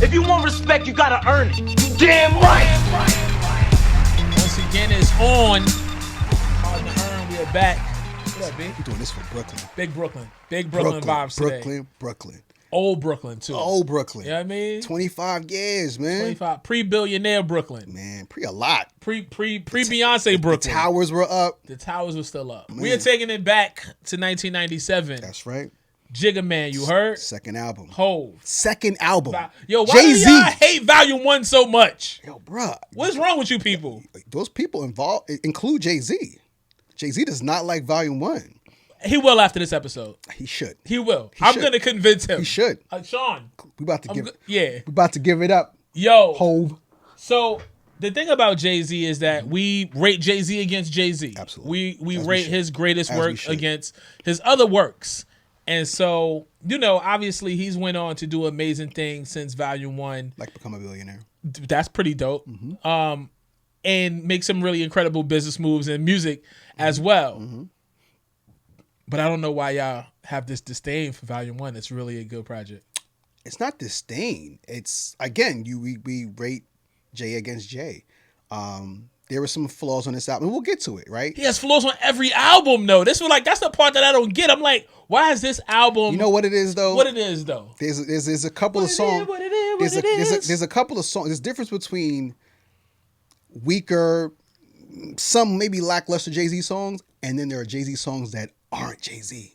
If you want respect, you gotta earn it. You damn right. Once again, it's on. Hard to earn. We are back. What up, B? We're doing this for Brooklyn. Big Brooklyn. Big Brooklyn vibes today. Brooklyn. Old Brooklyn, too. Old Brooklyn. You know what I mean? 25 years, man. 25. Pre-billionaire Brooklyn. Man, a lot. Pre-Beyonce Brooklyn. The towers were up. The towers were still up. Man. We are taking it back to 1997. That's right. Jigga Man, you heard? Second album. Hove. Second album. Yo, why Jay-Z. do y'all hate Volume 1 so much? Yo, bruh. What's wrong with you people? Those people involved include Jay-Z. Jay-Z does not like Volume 1. He will after this episode. He should. He will. I'm going to convince him. He should. Sean. We about to we about to give it up. Yo. Hove. So the thing about Jay-Z is that we rate Jay-Z against Jay-Z. Absolutely. We rate his greatest As work against his other works. And so, obviously he's went on to do amazing things since Volume 1. Like become a billionaire. That's pretty dope. Mm-hmm. And make some really incredible business moves in music as well. Mm-hmm. But I don't know why y'all have this disdain for Volume 1. It's really a good project. It's not disdain. It's, again, we rate Jay against Jay. There were some flaws on this album. We'll get to it, right? He has flaws on every album, though. That's the part that I don't get. I'm like, why is this album? You know what it is, though? What it is, though? There's a couple of songs. There's a couple of songs. There's a difference between weaker, some maybe lackluster Jay-Z songs, and then there are Jay-Z songs that aren't Jay-Z.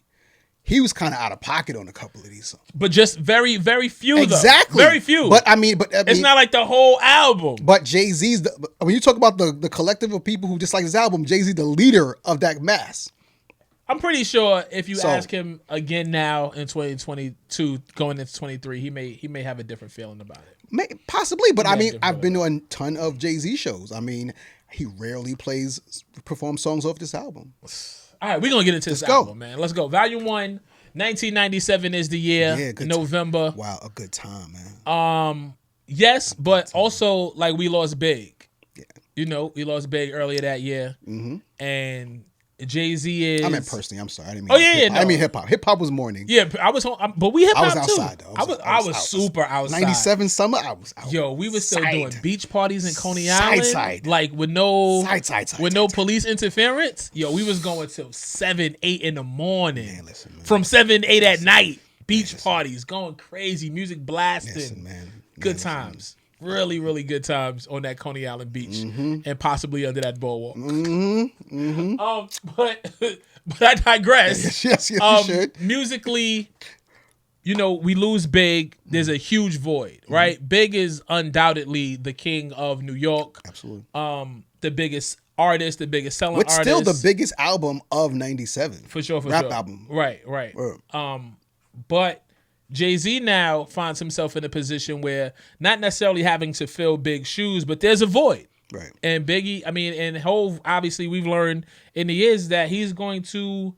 He was kind of out of pocket on a couple of these songs. But just very, very few, exactly. Though. Very few. But I mean, it's not like the whole album. But Jay-Z's, when you talk about the collective of people who dislike this album, Jay-Z the leader of that mass. I'm pretty sure if you ask him again now in 2022, going into 23, he may have a different feeling about it. Possibly, but I mean, I've been to a ton of Jay-Z shows. I mean, he rarely performs songs off this album. All right, we're going to get into this album, man. Let's go. Volume 1, 1997 is the year. Yeah, November. Wow, a good time, man. Yes, but also, like, we lost Big. Yeah. We lost Big earlier that year. Mm-hmm. And Jay-Z is... I meant personally, I'm sorry. I didn't mean no. I mean hip-hop. Hip-hop was morning. Yeah, I was home, but we hip-hop, I was outside, too. though. I was super outside. 97 summer, I was outside. Yo, we were still doing beach parties in Coney Island. Side. Like, with no... Side. Police interference. Yo, we was going till 7, 8 in the morning. Man, listen, man. From 7, 8 at night. Beach parties, going crazy. Music blasting. Listen, man. Good times. Really, really good times on that Coney Island beach and possibly under that boardwalk. But I digress. Yes, you should. Musically, we lose Big. There's a huge void, right? Big is undoubtedly the king of New York. Absolutely. The biggest artist, the biggest selling What's artist. still the biggest album of 97. For sure. Rap album. Right. But Jay-Z now finds himself in a position where not necessarily having to fill Big's shoes, but there's a void. Right. And Biggie, and Hov, obviously we've learned in the years that he's going to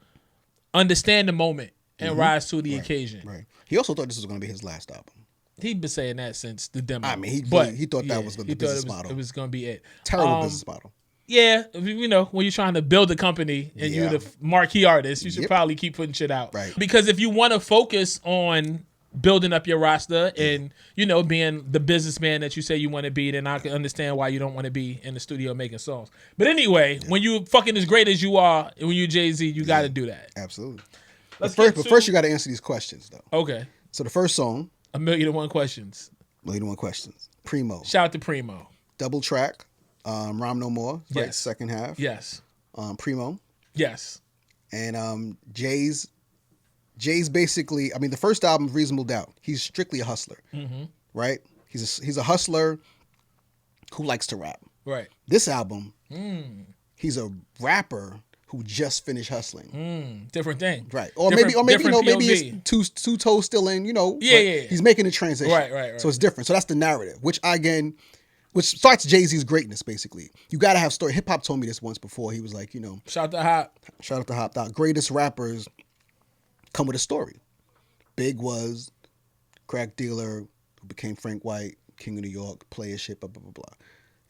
understand the moment and rise to the occasion. Right. He also thought this was going to be his last album. He'd been saying that since the demo. I mean, he thought that was the business model. It was going to be it. Terrible business model. Yeah, when you're trying to build a company and you're the marquee artist, you should probably keep putting shit out. Right. Because if you want to focus on building up your roster and, being the businessman that you say you want to be, then I can understand why you don't want to be in the studio making songs. But anyway, when you fucking as great as you are, when you Jay-Z, you got to do that. Absolutely. But first you got to answer these questions, though. Okay. So the first song. 1,000,001 questions. 1,000,001 questions. Primo. Shout out to Primo. Double track. Rhyme No More. Right, Yes. second half. Yes. Primo. Yes. And Jay's basically, I mean, the first album, Reasonable Doubt, he's strictly a hustler, right? He's a hustler who likes to rap. Right. This album, he's a rapper who just finished hustling. Different thing. Right. Or maybe POV. it's two toes still in, Yeah. He's making a transition. Right. So it's different. So that's the narrative, which starts Jay-Z's greatness, basically. You got to have story. Hip-hop told me this once before. He was like, Shout out to Hop. Shout out to Hop. The greatest rappers come with a story. Big was crack dealer who became Frank White, King of New York, player shit, blah, blah, blah,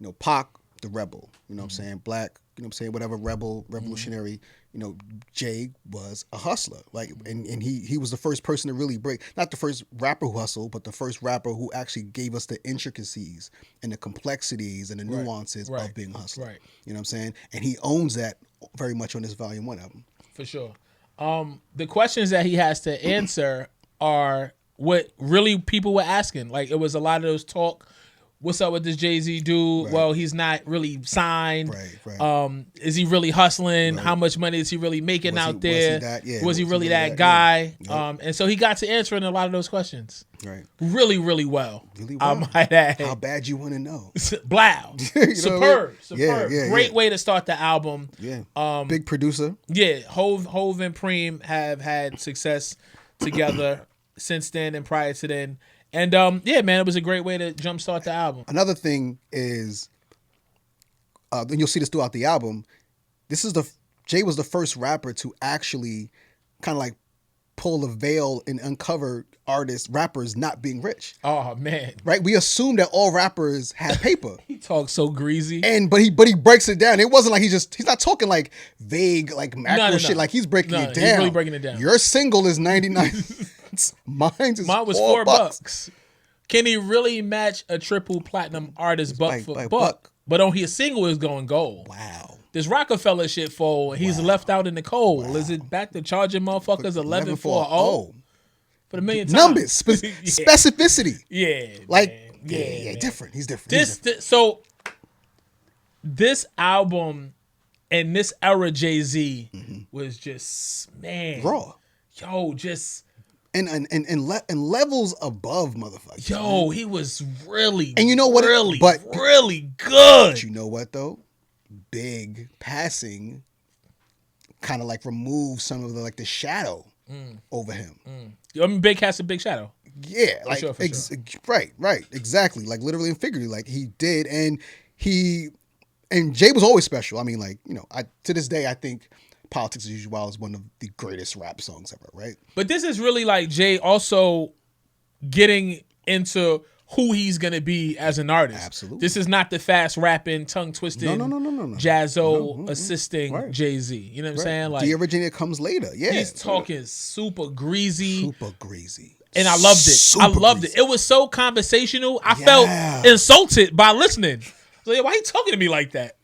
blah. Pac, the rebel, what I'm saying? Black, whatever, rebel, revolutionary, Jay was a hustler. Like, and he was the first person to really break, not the first rapper who hustled, but the first rapper who actually gave us the intricacies and the complexities and the nuances of being a hustler. Right. You know what I'm saying? And he owns that very much on this Volume 1 album. For sure. The questions that he has to answer are what really people were asking. Like, it was a lot of those talk. What's up with this Jay-Z dude? Right. Well, he's not really signed. Right. Is he really hustling? Right. How much money is he really making out there? Was he really that guy? Yeah. Yep. And so he got to answering a lot of those questions. Right. Really, really well. Really well. I might add. How bad you want to know? Blow. Superb. Superb. Yeah, Great way to start the album. Yeah. Big producer. Yeah. Hove and Preem have had success together since then and prior to then. And yeah, man, it was a great way to jumpstart the album. Another thing is, then you'll see this throughout the album. Jay was the first rapper to actually kind of like pull the veil and uncover rappers not being rich. Oh man, right? We assume that all rappers had paper. He talks so greasy, but he breaks it down. It wasn't like he's not talking like vague like macro shit. Like he's breaking it down. He's really breaking it down. Your single is 99. Mine was $4. Can he really match a triple platinum artist buck for buck? But on his single is going gold. Wow. This Rockefeller shit fold. He's left out in the cold. Wow. Is it back to charging motherfuckers 11 for for the millionth time? Numbers, specificity. Yeah. Like different. He's different. So this album and this era Jay-Z was just raw. Yo, just and levels above motherfuckers. Yo, he was really, and you know what? Really good. But you know what though? Big passing kind of like removes some of the shadow over him. I mean, Big has a big shadow. Yeah, like sure. Right, exactly. Like literally and figuratively, like he did, and Jay was always special. I mean, like to this day, I think Politics as Usual is one of the greatest rap songs ever, right? But this is really like Jay also getting into who he's gonna be as an artist. Absolutely. This is not the fast rapping, tongue twisting, jazzo assisting Jay-Z. You know what I'm saying? Like the originator comes later. Yeah, he's talking super greasy, and I loved it. It was so conversational. I felt insulted by listening. Like, why are you talking to me like that?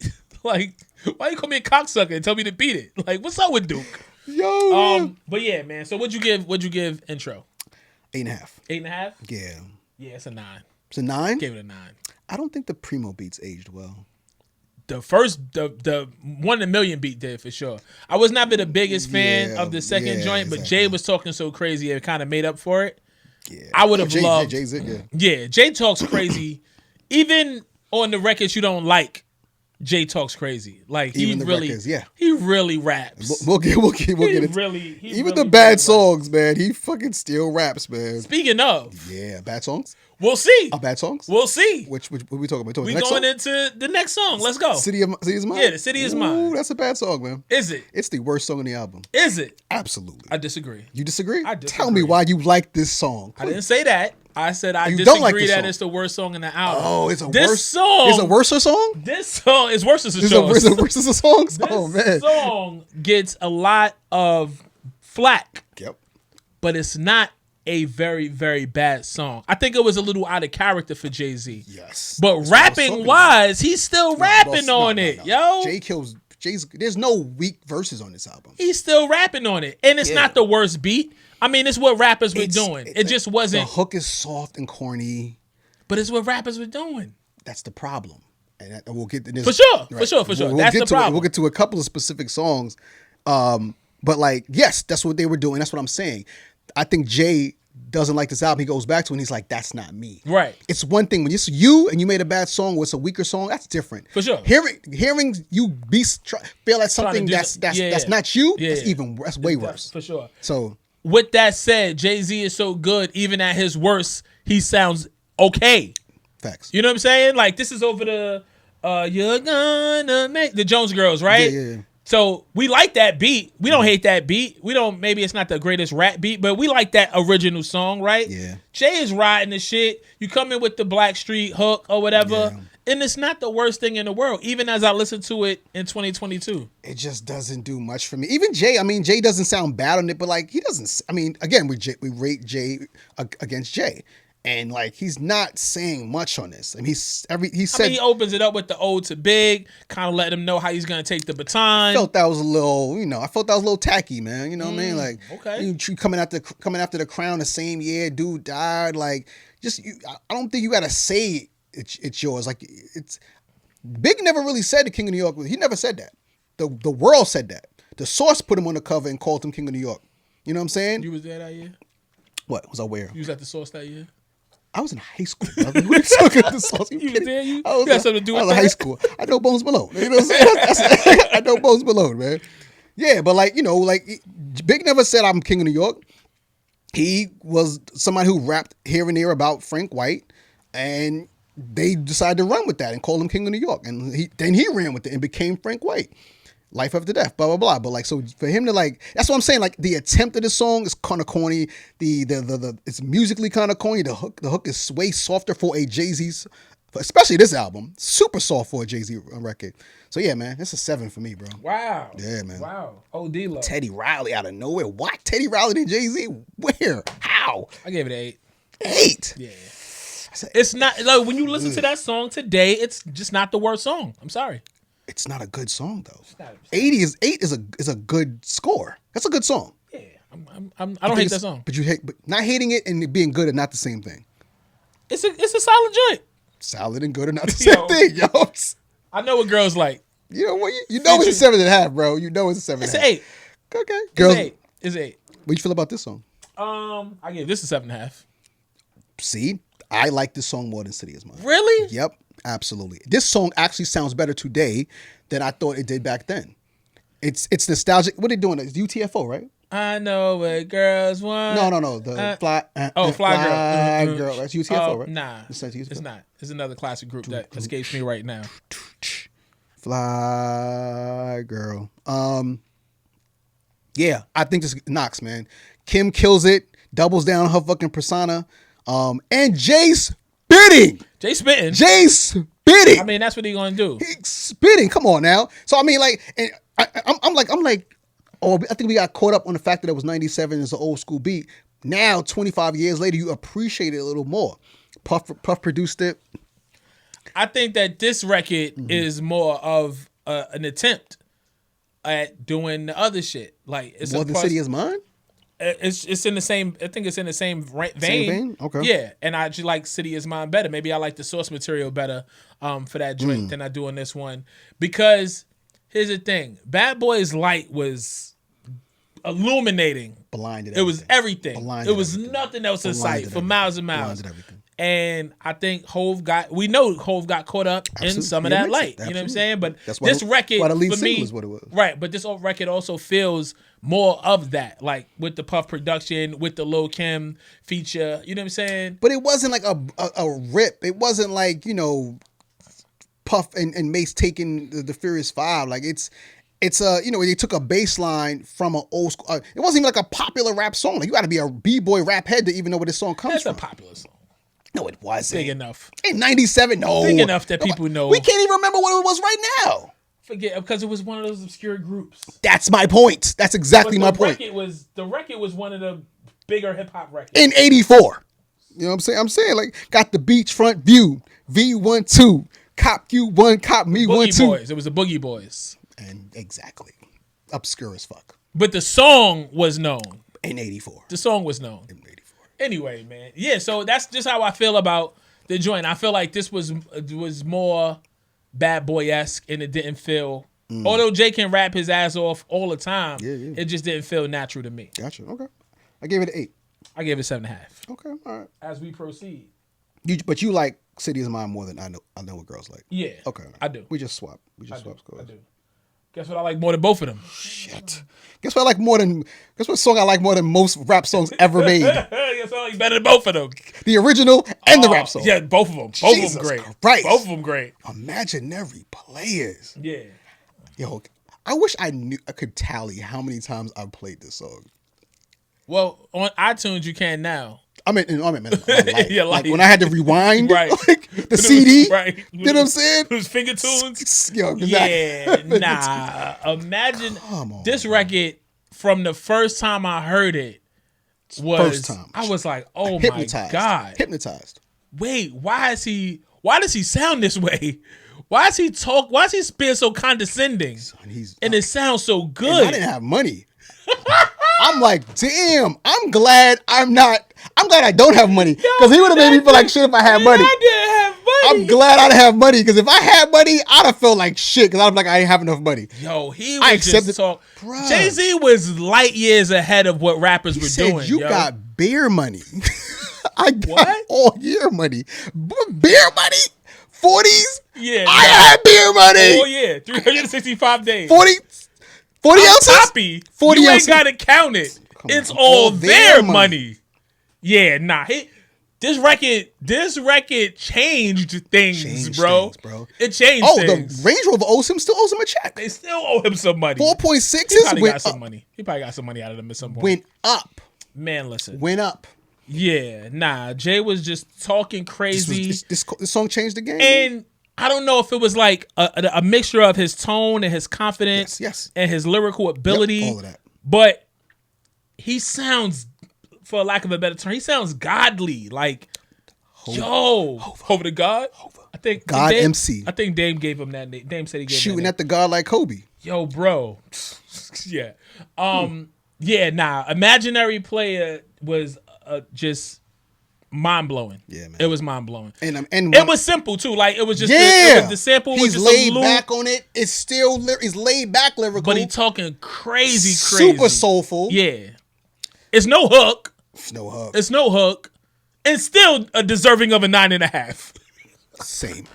Like, why you call me a cocksucker and tell me to beat it? Like, what's up with Duke? Yo. But yeah, man. So what'd you give intro? 8.5. 8.5? Yeah. Yeah, it's a 9. It's a 9? Gave it a 9. I don't think the Primo beats aged well. The first, the 1 in a Million beat did for sure. I was not the biggest fan of the second joint, but Jay was talking so crazy it kind of made up for it. Yeah. I would have loved. Jay talks crazy. Even on the records you don't like, Jay talks crazy. Like he really raps. We'll get it. Even the bad songs, man. He fucking still raps, man. Speaking of, bad songs. We'll see. Bad songs. We'll see. What are we talking about? We going into the next song. Let's go. City is Mine. Yeah, the City is Mine. That's a bad song, man. Is it? It's the worst song on the album. Is it? Absolutely. I disagree. You disagree? I disagree. Tell me why you like this song. I didn't say that. I said I disagree that it's the worst song in the album. Oh, it's a worse song? This song is worse as a song. It's a worse as a song? Oh, man. This song gets a lot of flack. Yep. But it's not a very, very bad song. I think it was a little out of character for Jay-Z. Yes. But rapping wise, he's still rapping on it, yo. There's no weak verses on this album. He's still rapping on it. And it's not the worst beat. I mean, it's what rappers were doing. It just wasn't. The hook is soft and corny. But it's what rappers were doing. That's the problem. And we'll get to this. For sure. That's the problem. We'll get to a couple of specific songs. But like, yes, that's what they were doing. That's what I'm saying. I think Jay doesn't like this album. He goes back to it and he's like, that's not me. Right. It's one thing when it's you and you made a bad song or it's a weaker song, that's different. For sure. Hearing you feel like something that's not you, that's way worse. For sure. So with that said, Jay-Z is so good, even at his worst, he sounds okay. Facts. You know what I'm saying? Like, this is over the You're Gonna Make the Jones Girls, right? Yeah. So we like that beat. We don't hate that beat. We don't. Maybe it's not the greatest rap beat, but we like that original song, right? Yeah. Jay is riding the shit. You come in with the Blackstreet hook or whatever, and it's not the worst thing in the world. Even as I listen to it in 2022, it just doesn't do much for me. Even Jay, I mean, Jay doesn't sound bad on it, but like he doesn't. I mean, again, we rate Jay against Jay. And like he's not saying much on this. I mean, he said he opens it up with the ode to Big, kind of letting him know how he's gonna take the baton. I felt that was a little, I felt that was a little tacky, man. You know what I mean? Like, okay, you coming after the crown the same year, dude died. Like, I don't think you gotta say it's yours. Like, it's Big never really said the King of New York. He never said that. The world said that. The Source put him on the cover and called him King of New York. You know what I'm saying? You was there that year? What was I where? You was at the Source that year? I was in high school, brother. What are you talking about? The Source? You was there? You I got something to do with I was that? in high school. I know Bones Malone. You know what I'm saying? I know Bones Malone, man. Yeah, but like, Big never said I'm King of New York. He was somebody who rapped here and there about Frank White, and they decided to run with that and call him King of New York. And he ran with it and became Frank White. Life after death, blah blah blah. But like, so for him to like, that's what I'm saying. Like the attempt of the song is kind of corny. The it's musically kind of corny. The hook is way softer for a Jay-Z's, especially this album. Super soft for a Jay-Z record. So yeah, man, it's a 7 for me, bro. Wow. Yeah, man. Wow. OD love. Teddy Riley out of nowhere. What? Teddy Riley and Jay-Z? Where? How? I gave it an 8. 8. Yeah. It's not like when you listen to that song today, it's just not the worst song. I'm sorry. It's not a good song though. 8 is a good score. That's a good song. Yeah, I don't hate that song. But not hating it and it being good are not the same thing. It's a solid joint. Solid and good are not the same thing, yo. I know what girls like. You know what? You know it's a 7.5, bro. You know it's a 7.5. It's an 8. Okay, girls. It's 8. What you feel about this song? I gave this a 7.5. See, I like this song more than City Is Mine. Really? Yep. Absolutely. This song actually sounds better today than I thought it did back then. It's nostalgic. What are they doing? It's UTFO, right? I know what girls want. No. The Fly Girl. That's UTFO, right? Nah. It's not. It's another classic group that escapes me right now. Fly Girl. Yeah, I think this knocks, man. Kim kills it, doubles down on her fucking persona. And Jay's spitting. Jay spitting. I mean, that's what he gonna do. He's spitting. Come on now. So I mean, like, and I'm like, oh, I think we got caught up on the fact that it was 97 is an old school beat. Now, 25 years later, you appreciate it a little more. Puff produced it. I think that this record is more of an attempt at doing the other shit. Like it's more than City Is Mine. It's in the same. I think it's in the same vein. Same vein? Okay. Yeah, and I actually like City Is Mine better. Maybe I like the source material better for that joint than I do on this one. Because here's the thing: Bad Boys Light was illuminating. Blinded. It was everything. Blinded it was everything. nothing else in sight for Everything. miles and miles. Blinded everything. And I think Hove got caught up in some of that light. You know what I'm saying? But this record, why the lead for me, single is what it was. Right, but this record also feels more of that, like with the Puff production, with the Lil' Kim feature. You know what I'm saying? But it wasn't like a rip. It wasn't like, Puff and Mace taking the Furious Five. Like it's they took a bass line from an old school. It wasn't even like a popular rap song. Like you got to be a b-boy rap head to even know where this song comes from. That's a popular song. No, it wasn't. Big enough. In 97, no. Big enough that people know. We can't even remember what it was right now. Forget, because it was one of those obscure groups. That's my point. That's exactly my point. The record was one of the bigger hip hop records. In 84. You know what I'm saying? I'm saying, like, got the beachfront view, V12, Cop You 1, Cop Me 1, 2. Boys. It was the Boogie Boys. And exactly. Obscure as fuck. But the song was known. In 84. The song was known. In 84. Anyway, man. Yeah, so that's just how I feel about the joint. I feel like this was more Bad Boy-esque, and it didn't feel... Although Jay can rap his ass off all the time, it just didn't feel natural to me. Gotcha. Okay. I gave it an 8. I gave it 7.5. Okay, all right. As we proceed. But you like City Is Mine more than I know what girls like. Yeah. Okay. I do. We just swap. Scores. I do. Guess what I like more than both of them? Shit. Guess what song I like more than most rap songs ever made? Guess what I like better than both of them? The original and the rap song. Yeah, both of them. Jesus Both of them great. Christ. Both of them great. Imaginary Players. Yeah. Yo, I wish I could tally how many times I've played this song. Well, on iTunes you can now. I mean, my life. Your Like life. when I had to rewind, Right. like the CD, Right. You know what I'm saying? Those finger tunes. Yo, Yeah, nah. Imagine Come on, this record from the first time I heard it was First time. I was like, oh hypnotized. my God. Hypnotized. Wait, why does he sound this way? Why does he talk? Why does he spit so condescending? And it sounds so And good. I didn't have money. I'm like, damn, I'm glad I don't have money. Because he would have made me feel like shit if I had money. I didn't have money. I'm glad I didn't have money. Because if I had money, I'd have felt like shit. Because I'd be like, I didn't have enough money. Yo, he I was accepted- just talk. Bruh. Jay-Z was light years ahead of what rappers He were said, doing. you yo. got beer money. I got What? all year money. Beer money? 40s? Yeah, I nah. had beer money. Oh yeah, 365 days. 40 ounces? Copy. 40 you ounces. ain't gotta count it. Come It's on. all their money. Yeah, nah. This record changed things, Changed bro. things, bro. It changed things. The Range Rover still owes him a check. They still owe him some money. 4.6 He probably went got some up. money. He probably got some money out of them at some point. Went up. Man, listen. Went up. Yeah, nah. Jay was just talking crazy. This song changed the game. And I don't know if it was like a mixture of his tone and his confidence Yes. and his lyrical ability. Yep, all of that. But he sounds, for lack of a better term, he sounds godly. Like, over to God. I think God Dame, MC. I think Dame gave him that name. Dame said he gave him Shooting that at the guard like Kobe. Yo, bro. Yeah. Yeah, nah. Imaginary Player was just mind blowing. Yeah, man. It was mind blowing. And it was simple too. Like it was just the sample was He's just laid a loop, back on it. It's still he's laid back lyrical. but he talking crazy. Super soulful. Yeah. It's no hook. It's no hug. It's no hook. And still a deserving of a 9.5. Same.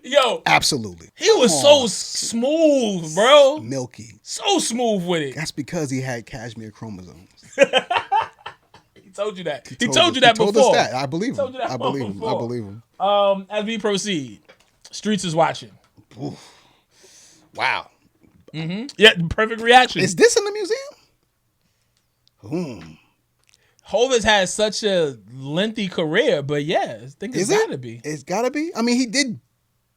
Yo, Absolutely. he was so smooth, bro. Milky. So smooth with it. That's because he had cashmere chromosomes. He told you that. He told you that told before. us that. I believe him. Told you that I believe him. before. I believe him. As we proceed, Streets is watching. Wow. Yeah, perfect reaction. Is this in the museum? Hov has had such a lengthy career, but yeah, I think it's gotta be. It's gotta be. I mean, he did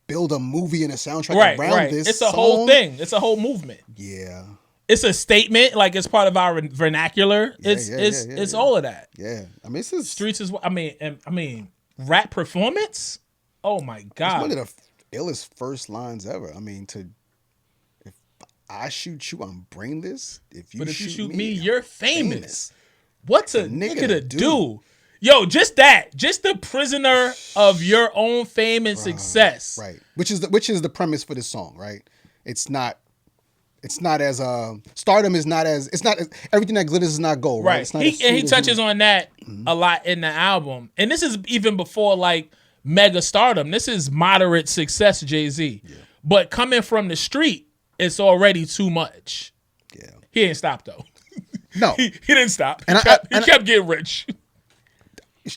build a movie and a soundtrack around Right. this. It's a song. whole thing. It's a whole movement. Yeah. It's a statement, like it's part of our vernacular. It's all of that. Yeah. I mean, this is Streets is. I mean, rap performance. Oh my god! one of the illest first lines ever. I mean, if I shoot you, I'm brainless. If you shoot me, you're famous. What's a nigga to to do? Yo, just that. Just the prisoner of your own fame and success. right? Which is the premise for this song, right? It's not as stardom is not as everything that glitters is not gold, right? Right. It's not He touches on that a lot in the album. And this is even before like mega stardom. This is moderate success Jay-Z. Yeah. But coming from the street, it's already too much. Yeah. He ain't stopped though. No. He didn't stop. He And kept getting rich.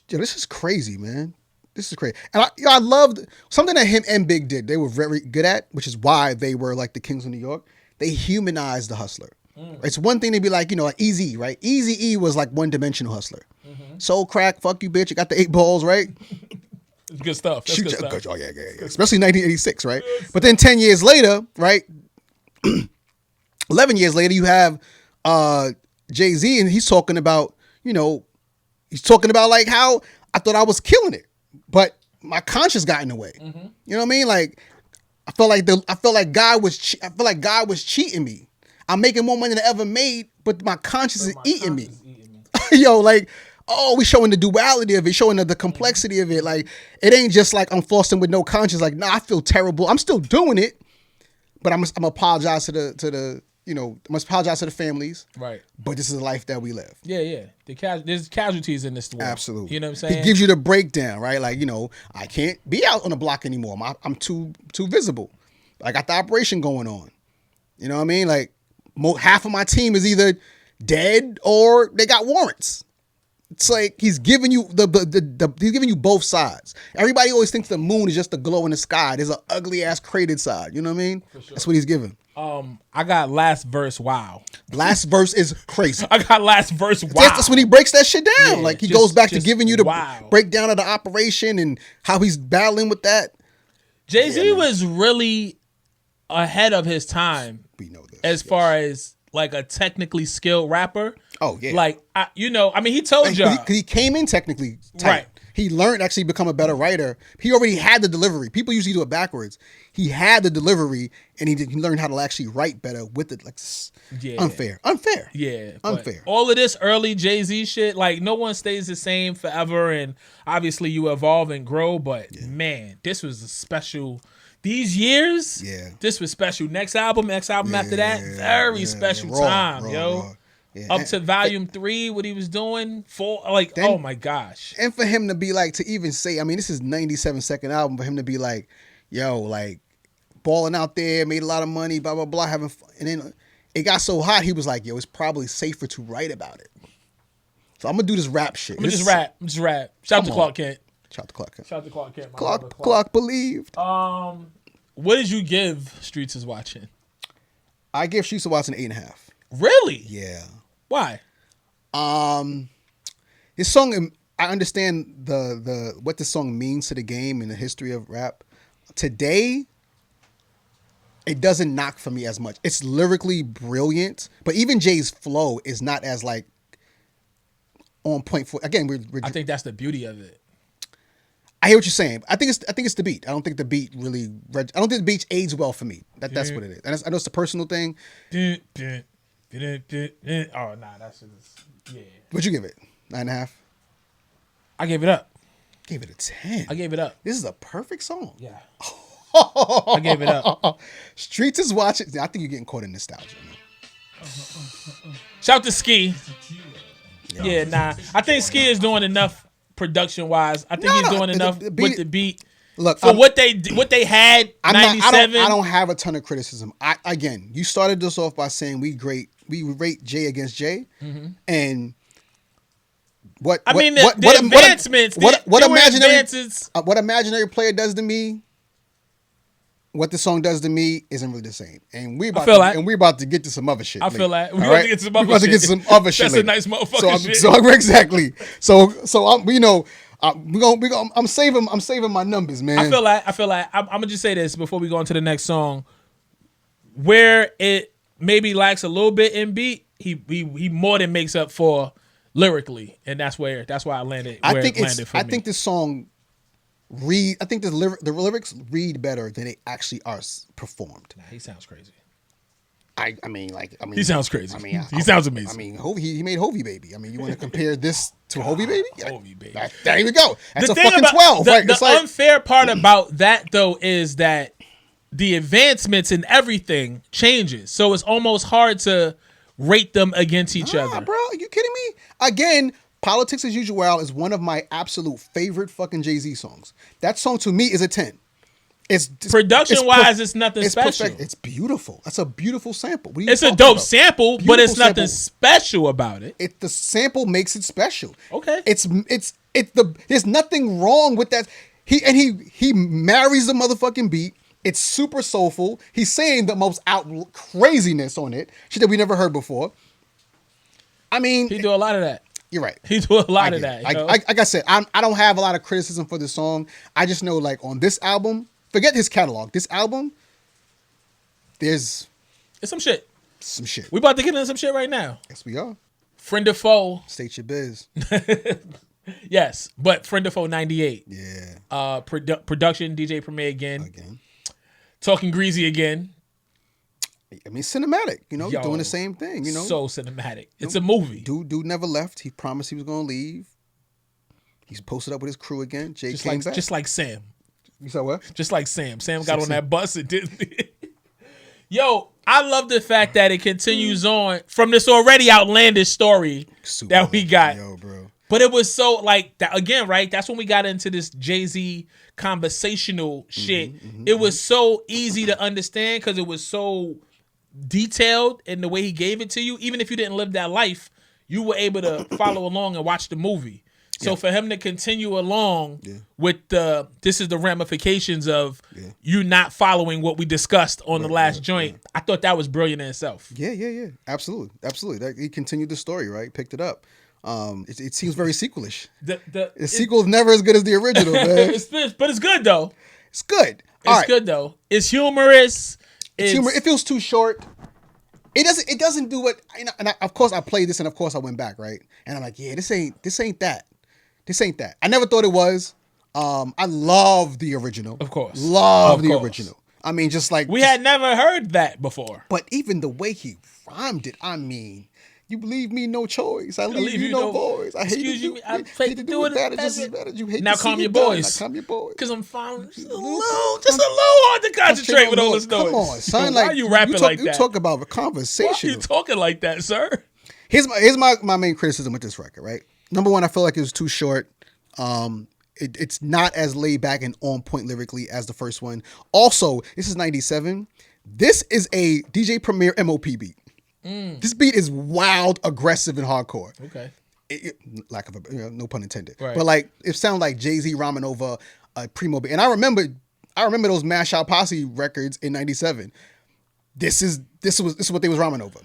Yo, this is crazy, man. This is crazy. And I loved something that him and Big did. They were very good at, which is why they were like the kings of New York. They humanized the hustler. It's one thing to be like, like Eazy, right? Eazy-E was like one-dimensional hustler. Soul crack, fuck you, bitch. You got the 8 balls, right? It's good stuff. That's good stuff. Oh, yeah. Especially 1986, right? But then 10 years later, right? 11 years later, you have Jay-Z, and he's talking about, like how I thought I was killing it, but my conscience got in the way. You know what I mean? Like I felt like God was cheating me. I'm making more money than I ever made, but my conscience is eating me. Yo, like, we showing the duality of it, showing the complexity of it. Like, it ain't just like I'm flossing with no conscience. Like, nah, I feel terrible. I'm still doing it, but I'm apologize to the I must apologize to the families. Right. But this is the life that we live. Yeah. There's casualties in this world. Absolutely. You know what I'm saying? He gives you the breakdown, right? Like, I can't be out on the block anymore. I'm too visible. I got the operation going on. You know what I mean? Like, half of my team is either dead or they got warrants. It's like he's giving you he's giving you both sides. Everybody always thinks the moon is just a glow in the sky. There's an ugly ass cratered side. You know what I mean? Sure. That's what he's giving. I got last verse. Wow. Last verse is crazy. I got last verse. Wow. That's when he breaks that shit down. Yeah, like he goes back to giving you the wow. breakdown of the operation and how he's battling with that. Jay-Z was really ahead of his time. We know this. As far as like a technically skilled rapper. Oh yeah. Like he told you he came in technically tight. Right. He learned actually become a better writer. He already had the delivery. People usually do it backwards. He had the delivery, and he learned how to actually write better with it. Like unfair. Yeah, unfair. All of this early Jay-Z shit, like no one stays the same forever, and obviously you evolve and grow. But man, this was a special. These years, this was special. Next album after that, very special time, yo. Raw. Yeah. Up to volume 3, what he was doing, 4, like, oh my gosh. And for him to be like, to even say, I mean, this is 97 second album, for him to be like, yo, like, balling out there, made a lot of money, blah, blah, blah, having fun. And then it got so hot, he was like, yo, it's probably safer to write about it. So I'm going to do this rap shit. I'm just rap. Shout out to Clark Kent. Shout out to Clark Kent. Shout out to Clark Kent. Clark believed. What did you give Streets is Watching? I give Streets is Watching 8.5. Really? Yeah. Why? His song, I understand the what this song means to the game and the history of rap. Today, it doesn't knock for me as much. It's lyrically brilliant, but even Jay's flow is not as like on point for. Again, I think that's the beauty of it. I hear what you're saying. I think it's the beat. I don't think the beat really. I don't think the beat aids well for me. That's what it is. And I know it's a personal thing. Oh nah, that's just What'd you give it? 9.5. I gave it up. Gave it a 10. I gave it up. This is a perfect song. Yeah. I gave it up. Streets is Watching. I think you're getting caught in nostalgia, man. Shout to Ski. Yeah, nah. I think Ski is doing enough production wise. I think he's doing enough with the beat. Look, for what they had. 97. I don't have a ton of criticism. Again, you started this off by saying we rate Jay against Jay, and what imaginary player does to me, what the song does to me isn't really the same. And we're about to get to some other shit. I feel that. We're about to get to some other shit. That's a nice motherfucking shit. So exactly. So I'm saving my numbers, man. I feel like I'm gonna just say this before we go on to the next song. Where it maybe lacks a little bit in beat, he more than makes up for lyrically, and that's why I landed. I think this song the lyrics read better than they actually are performed. Nah, he sounds crazy. I mean, he sounds crazy. I mean, he sounds amazing. I mean, he made Hovey Baby. I mean, you want to compare this to Hovey Baby? Hovey Baby. There we go. That's a fucking 12, right? The unfair part about that though is that the advancements in everything changes, so it's almost hard to rate them against each other. Bro, are you kidding me? Again, Politics as Usual is one of my absolute favorite fucking Jay-Z songs. That song to me is a 10. It's production-wise, it's nothing special. Perfect. It's beautiful. That's a beautiful sample. It's a dope sample, but it's nothing special about it. The sample makes it special. Okay. There's nothing wrong with that. He marries the motherfucking beat. It's super soulful. He's saying the most craziness on it. Shit that we never heard before. I mean, he do a lot of that. You're right. He do a lot of that. Like I said, I don't have a lot of criticism for this song. I just know, like, on this album, forget his catalog. This album, it's some shit. Some shit. We about to get into some shit right now. Yes, we are. Friend or Foe. State your biz. Yes, but Friend or Foe 98. Yeah. Production, DJ Premier again. Talking Greasy again. I mean, cinematic, doing the same thing, So cinematic. It's a movie. Dude never left. He promised he was going to leave. He's posted up with his crew again. Jay came back. Just like Sam. You said what? Just like Sam. Sam got on that bus and did. Yo, I love the fact that it continues on from this already outlandish story that we got. Yo, bro. But it was so like that again, right? That's when we got into this Jay-Z conversational shit. It was so easy to understand because it was so detailed in the way he gave it to you. Even if you didn't live that life, you were able to follow along and watch the movie. So for him to continue along with this is the ramifications of you not following what we discussed on the last joint. I thought that was brilliant in itself. Yeah. Absolutely. He continued the story, right? Picked it up. It seems very sequelish. The sequel is never as good as the original, man. But it's good though. It's good. It's good though. It's humorous. It's humor. It feels too short. It doesn't do what. And of course I played this, and of course I went back, right? And I'm like, yeah, this ain't that. This ain't that. I never thought it was. I love the original. Of course. Love the original. I mean, just like... We had never heard that before. But even the way he rhymed it, I mean, you leave me no choice. I leave you no voice. I hate you. I hate to do it better, just as bad as you hate now to calm see your it done. boys. Now calm your boys. Because I'm following just a little hard to concentrate with all this noise. Come on, son. Why are you rapping like that? You talk about a conversation. Why are you talking like that, sir? Here's my main criticism with this record, right? Number one, I feel like it was too short. It's not as laid back and on point lyrically as the first one. Also, this is 97. This is a DJ Premier MOP beat. This beat is wild, aggressive, and hardcore. Okay. Lack of a, no pun intended. Right. But like, it sounded like Jay-Z rhyming over a Primo beat. And I remember those Mash Out Posse records in 97. This is what they was rhyming over.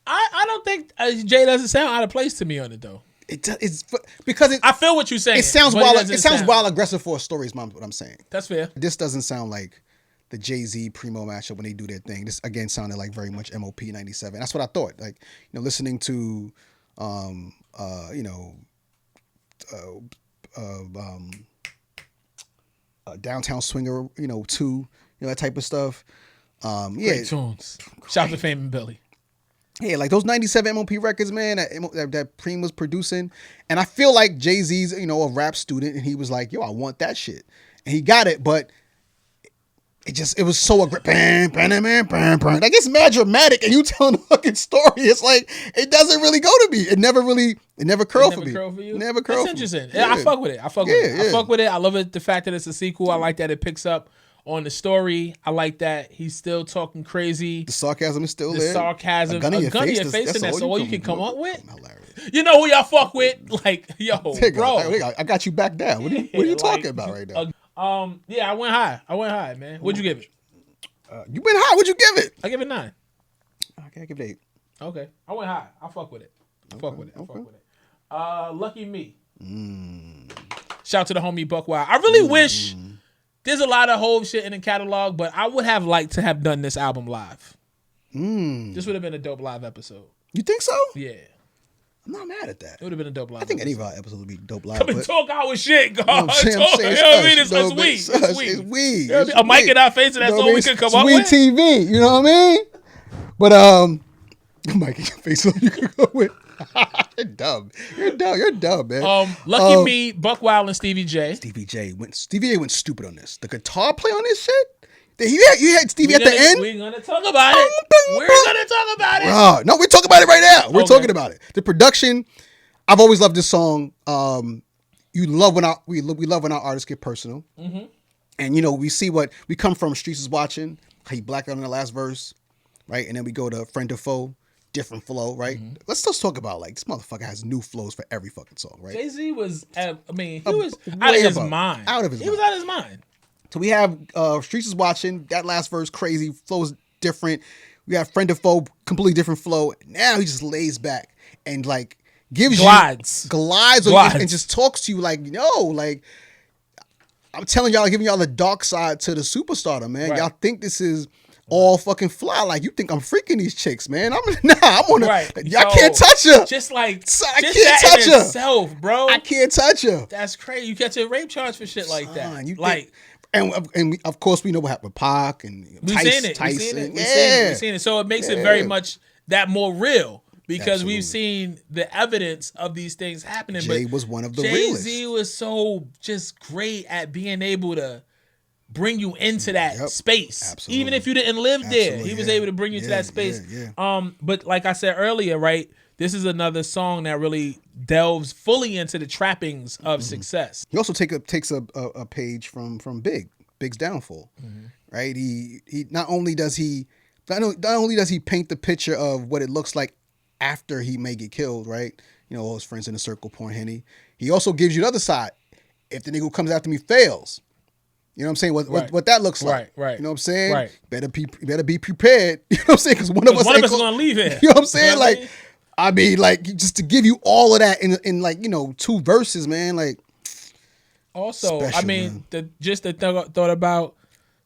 I don't think Jay doesn't sound out of place to me on it though. It's because I feel what you're saying. It sounds wild. It sounds wild aggressive for a story. Is what I'm saying. That's fair. This doesn't sound like the Jay-Z Primo matchup when they do their thing. This again sounded like very much MOP 97. That's what I thought. Like, listening to, Downtown Swinger, 2, that type of stuff. Great tunes. Shout out to Fame and Billy. Yeah, like those 97 MOP records, man, that Preem was producing. And I feel like Jay-Z's, a rap student, and he was like, yo, I want that shit. And he got it, but it was so aggressive. Like, it's mad dramatic, and you telling the fucking story. It's like, it doesn't really go to me. It never curled for me. Never curled. That's interesting. Yeah, I fuck with it. I fuck with it. I love it. The fact that it's a sequel. I like that it picks up on the story. I like that he's still talking crazy. The sarcasm is still there. The sarcasm. A gun in your face, and that's all you can come up with. Hilarious. You know who y'all fuck with? Like, yo, bro. I got you back down. What are you talking about right now? Yeah, I went high, man. What'd you give it? You went high. What'd you give it? I give it 9. Okay, I give it 8. Okay, I went high. I fuck with it. I fuck with it. Lucky Me. Shout out to the homie Buck Wild. I really wish there's a lot of whole shit in the catalog, but I would have liked to have done this album live. This would have been a dope live episode. You think so? Yeah. I'm not mad at that. It would have been a dope live. I think any of our episodes would be dope live. Come and talk our shit, God. You know what I mean? It's we. A mic in our face, and that's all we can come up with. Sweet TV. You know what I mean? But a mic in your face, all you can go with. You're dumb. You're dumb, man. Lucky Me, Buck Wild, and Stevie J. Stevie J went stupid on this. The guitar play on this shit. You had Stevie at the end. We're gonna talk about it. No, we're talking about it right now. We're talking about it. The production. I've always loved this song. We love when our artists get personal. And we see what we come from. Streets is watching. He blacked out in the last verse, right? And then we go to Friend or Foe. Different flow, right? Let's just talk about this motherfucker has new flows for every fucking song, right? Jay-Z was, he was out of his mind. He was out of his mind. So we have Streets is watching. That last verse crazy, flows different. We have Friend or Foe, completely different flow. Now he just lays back and like glides and just talks to you like, I'm telling y'all, giving y'all the dark side to the superstar, man. Right. Y'all think this is all fucking fly. Like, you think I'm freaking these chicks, man. I'm on a... Right. Y'all can't touch her. Just like... I can't touch her. Itself, bro. I can't touch her. That's crazy. You catch a rape charge for shit like that. And of course, we know what happened with Pac and Tyson. We've seen it. So it makes it very much that more real. Because we've seen the evidence of these things happening. Jay was one of the realest. Jay-Z was so just great at being able to bring you into that space. Absolutely. Even if you didn't live there, he was able to bring you to that space. But like I said earlier, right, this is another song that really delves fully into the trappings of success. He also takes a page from Big's downfall, right? He not only does he paint the picture of what it looks like after he may get killed, right? all his friends in the circle pouring Henny. He also gives you the other side. If the nigga who comes after me fails, you know what I'm saying? What that looks like. Right. You know what I'm saying? Right. Better be prepared. You know what I'm saying? Because one of us is gonna leave here. You know what I'm saying? You know what I mean, just to give you all of that in 2 verses, man. Like, also, special, I mean, man. the thought about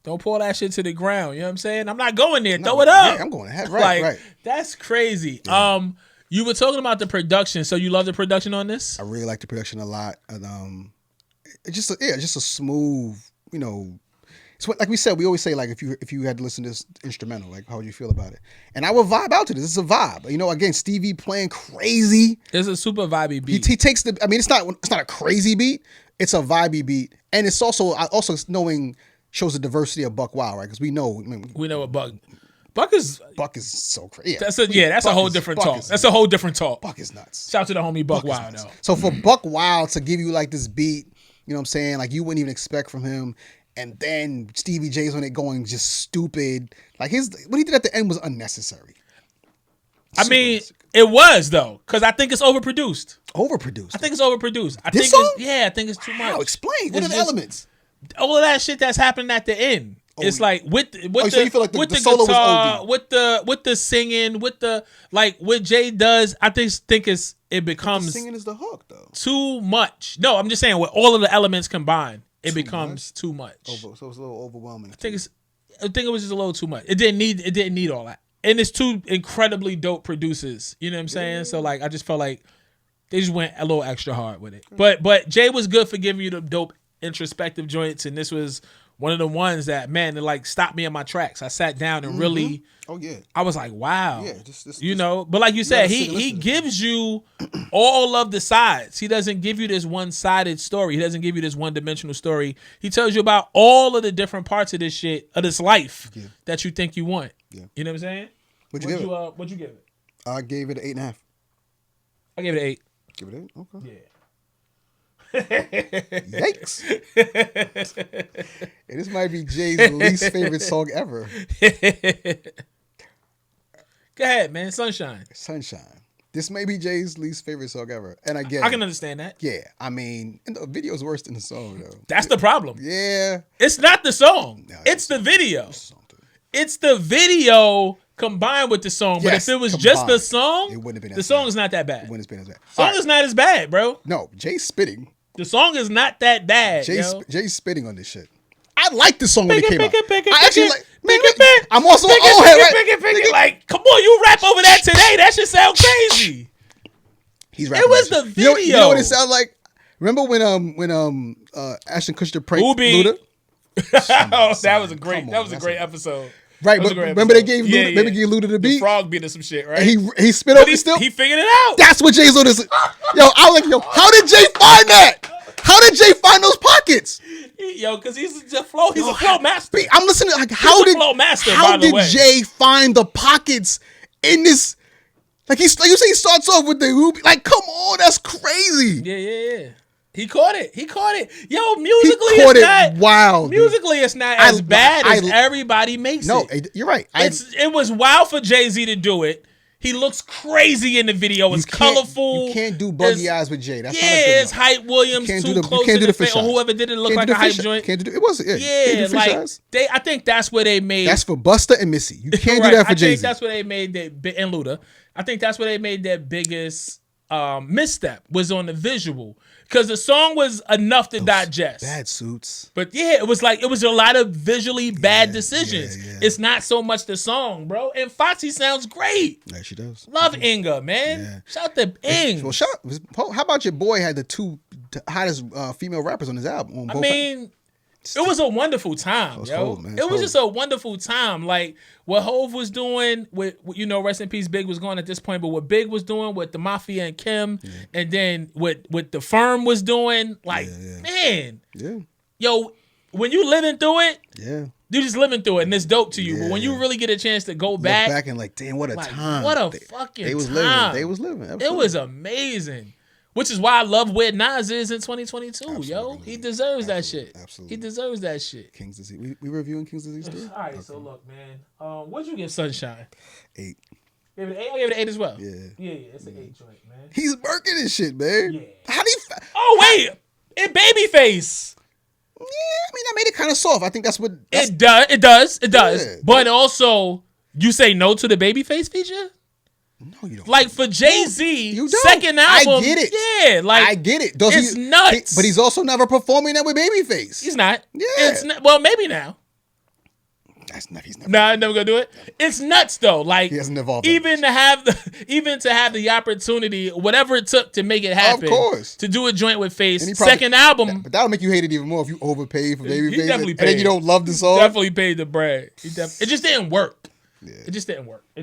don't pull that shit to the ground. You know what I'm saying? I'm not going there. Throw it up. Yeah, I'm going ahead. Right. That's crazy. Yeah. You were talking about the production. So you love the production on this? I really like the production a lot. And, it's just a smooth, it's like we said, we always say, like, if you had to listen to this instrumental, like, how would you feel about it? And I would vibe out to this. It's a vibe. Again, Stevie playing crazy. It's a super vibey beat. He takes it's not a crazy beat. It's a vibey beat. And it's also knowing shows the diversity of Buck Wild, right? Because we know what Buck is so crazy. Yeah. That's a whole different talk. That's a whole different talk. Buck is nuts. Shout out to the homie Buck Wild, though. So for Buck Wild to give you like this beat, you know what I'm saying? Like, you wouldn't even expect from him. And then Stevie J's on it going just stupid. Like, what he did at the end was unnecessary. I mean, it was, though, because I think it's overproduced. I think it's overproduced. I think it's too much. How? Explain. What are the elements? All of that shit that's happening at the end. It's like with so you feel like the solo guitar, was OD. with the singing, with the what Jay does, I think it becomes the singing is the hook though. Too much. No, I'm just saying with all of the elements combined, it becomes too much. So it's a little overwhelming. I think it was just a little too much. It didn't need all that. And it's 2 incredibly dope producers. You know what I'm saying? Yeah. So like I just felt like they just went a little extra hard with it. But Jay was good for giving you the dope introspective joints, and this was one of the ones that, man, it like stopped me in my tracks. I sat down and really, I was like, wow, But like you said, he gives you all of the sides. He doesn't give you this one-sided story. He doesn't give you this one-dimensional story. He tells you about all of the different parts of this shit, of this life that you think you want. Yeah. You know what I'm saying? What'd you give it? I gave it an 8.5. I gave it an 8. Give it an 8? Okay. Yeah. Yikes. And this might be Jay's least favorite song ever. Go ahead, man. Sunshine. This may be Jay's least favorite song ever. And again, I can understand that. Yeah. I mean, and the video's worse than the song, though. That's the problem. Yeah. It's not the song. No, it's the video. It's the video combined with the song. But if it was just the song, it wouldn't have been the song is not that bad. It wouldn't have been as bad. Song is not as bad, bro. No, Jay's spitting. The song is not that bad. Jay's spitting on this shit. I like this song when it came out. I actually like. I'm also old head, right? Like, come on, you rap over that today. That shit sound crazy. He's rapping. It was the video. You know what it sounds like? Remember when Ashton Kutcher pranked Luda? That was a great episode. Right, but remember they gave Luda the beat? The frog beat or some shit, right? And he spit over still? He figured it out. That's what Jay's on this. Yo, I was like, how did Jay find that? How did Jay find those pockets? Because he's a flow master. I'm listening, like, how did Jay find the pockets in this? Like you say, he starts off with the Ruby. Like, come on, that's crazy. Yeah. He caught it. Yo, musically, it's not as bad as everybody makes it. No, you're right. It was wild for Jay-Z to do it. He looks crazy in the video. It's colorful. You can't do buggy eyes with Jay. That's not it's Hype Williams too close to the face, or whoever did it look like a hype joint. Can't do it. Wasn't. Yeah, like I think that's where they made. That's for Busta and Missy. You can't do that for Jay-Z. I think that's where they made and Luda. I think that's where they made their biggest misstep was on the visual. Because the song was enough to digest. Bad suits. But yeah, it was a lot of visually bad decisions. Yeah. It's not so much the song, bro. And Foxy sounds great. Yeah, she does. Love Inga, man. Yeah. Shout to Ing. Well, how about your boy had the 2 hottest female rappers on his album? It was a wonderful time, yo. It was just a wonderful time. Like what Hove was doing with, rest in peace, Big was gone at this point, but what Big was doing with the Mafia and Kim, and then what the Firm was doing, man. Yeah. Yo, when you living through it, you're just living through it, and it's dope to you. But when you really get a chance to go back and like, damn, what a time. What a fucking time. They was living. Absolutely. It was amazing. Which is why I love where Nas is in 2022, yo. He deserves that shit. Absolutely. He deserves that shit. King's Disease. We reviewing King's Disease too? All right, so look, man. What'd you give Sunshine? 8. Gave it an 8. I gave it an 8 as well. Yeah. Yeah, it's an 8 joint, man. He's working this shit, man. Yeah. How do you? Oh wait, it Babyface. Yeah, I mean, I made it kind of soft. I think that's what It does. Yeah. But also, you say no to the Babyface feature? No, you don't. Like for Jay-Z, you don't. second album. I get it. Yeah, like I get it. it's nuts. But he's also never performing that with Babyface. He's not. Yeah. It's not, well, maybe now. That's not. He's never. Nah, I'm never gonna do it. It's nuts though. Like He hasn't evolved. even to have the opportunity, whatever it took to make it happen. Of course. To do a joint with Face. And he probably- Second album. But that'll make you hate it even more if you overpay for Babyface. definitely and then paid. you don't love the song. Definitely paid the bread. It just didn't work. Yeah. It just didn't work. Yeah.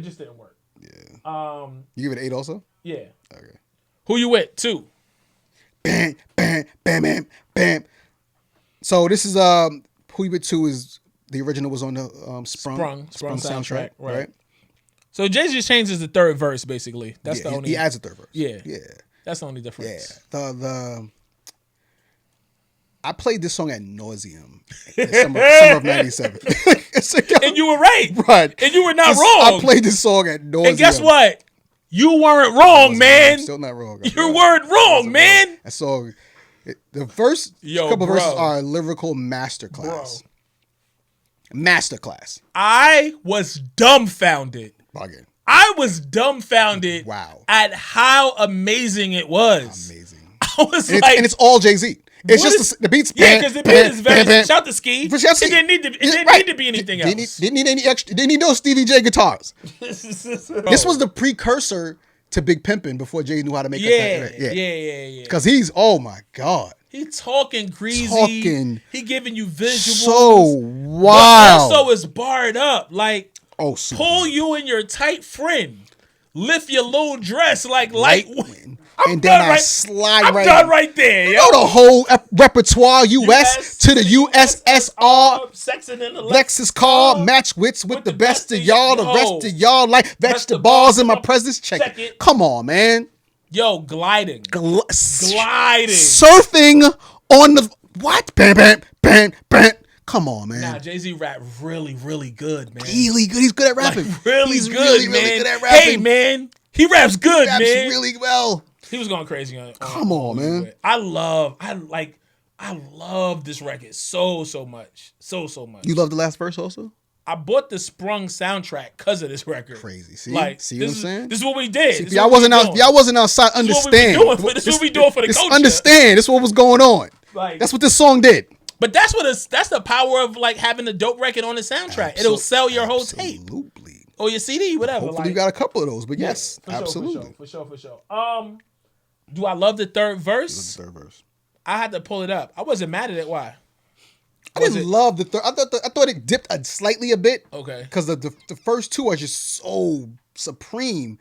You give it an 8 also. Yeah. Okay. Who you with? 2. Bam, bam, bam, bam, bam. So this is Who You With 2 is the original was on the Sprung soundtrack, right? So Jay just changes the third verse basically. That's the only. He adds a third verse. Yeah. Yeah. That's the only difference. Yeah. I played this song at nauseum in summer of '97. And you were right. Right. And you were not wrong. I played this song at nauseum. And guess what? You weren't wrong, man. I'm still not wrong. You weren't wrong, man. That song, the first couple verses are a lyrical masterclass. Masterclass. I was dumbfounded. Again. I was dumbfounded at how amazing it was. Amazing. I was and like, it's all Jay-Z. It's just the beats. Yeah, because the beat is very. Shout to Ski. It didn't need to be anything else. Didn't need any extra. Didn't need no Stevie J guitars. This was the precursor to Big Pimpin' before Jay knew how to make it. Yeah. Because he's, oh my God. He talking greasy. He giving you visuals. So wild. But also is barred up. Like, super. Pull you and your tight friend. Lift your little dress like light. And then I slide I'm right. done right there. You know the whole repertoire, US to the USSR, Sexing in the Lexus car, match wits with the best of y'all. The rest of y'all like vegetables in my presence. Check it. Come on, man. Yo, gliding. Gliding. Surfing on the what? Bam, bam, bam, bam. Come on, man. Nah, Jay-Z rap really, really good, man. Really good. He's good at rapping. Like, really He's good, really, man. Really good at rapping. Hey, man. He raps good, man. Really well. He was going crazy on. Come on, man. I love this record so much. So much. You love the last verse also? I bought the Sprung soundtrack because of this record. Crazy. See? Like, See what I'm saying? This is what we did. See, y'all wasn't outside. Understand. This is what we doing for the culture. Understand. This is what was going on. Like, that's what this song did. But that's the power of like having a dope record on the soundtrack. It'll sell your whole tape. Absolutely. Or your CD, whatever. Hopefully you got a couple of those, but yes, absolutely. For sure. Do I love the third verse? The third verse. I had to pull it up. I wasn't mad at it. Why? I didn't love the third. I thought it dipped slightly a bit. Okay. Because the first two are just so supreme.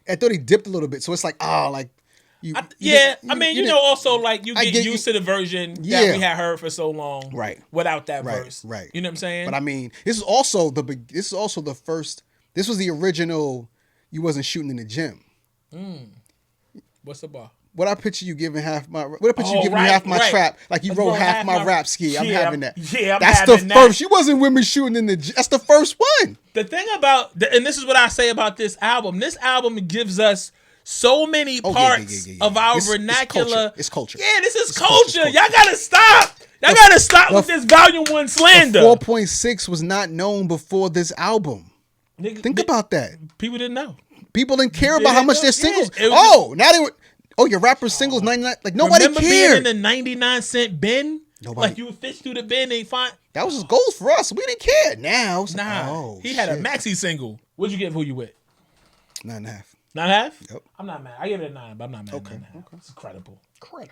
I thought he dipped a little bit, so it's like you. Also like you get used to the version that we had heard for so long, right? Without that verse, right? You know what I'm saying? But I mean, this is also the first. This was the original. You wasn't shooting in the gym. What's the bar? What I picture you giving half my. What I picture you giving me half my trap, like you wrote half my rap ski. I'm having that. Yeah, that's the first. You wasn't with me shooting in the gym. That's the first one. The thing about, and this is what I say about this album. This album gives us so many parts of our vernacular. It's culture. Yeah, this is culture. Y'all gotta stop. Y'all gotta stop with this Volume 1 slander. 4.6 was not known before this album. Think about that. People didn't know. People didn't care about how much their singles. Yeah, now they were. Oh, your rapper singles 99. Like nobody cared. Remember being in the 99-cent bin? Nobody. Like you would fish through the bin and find. That was just goals for us. We didn't care. Now, he had a maxi single. What'd you give? Who you with? 9.5. 9.5? Yep. I'm not mad. I give it a 9, but I'm not mad. Okay. It's incredible.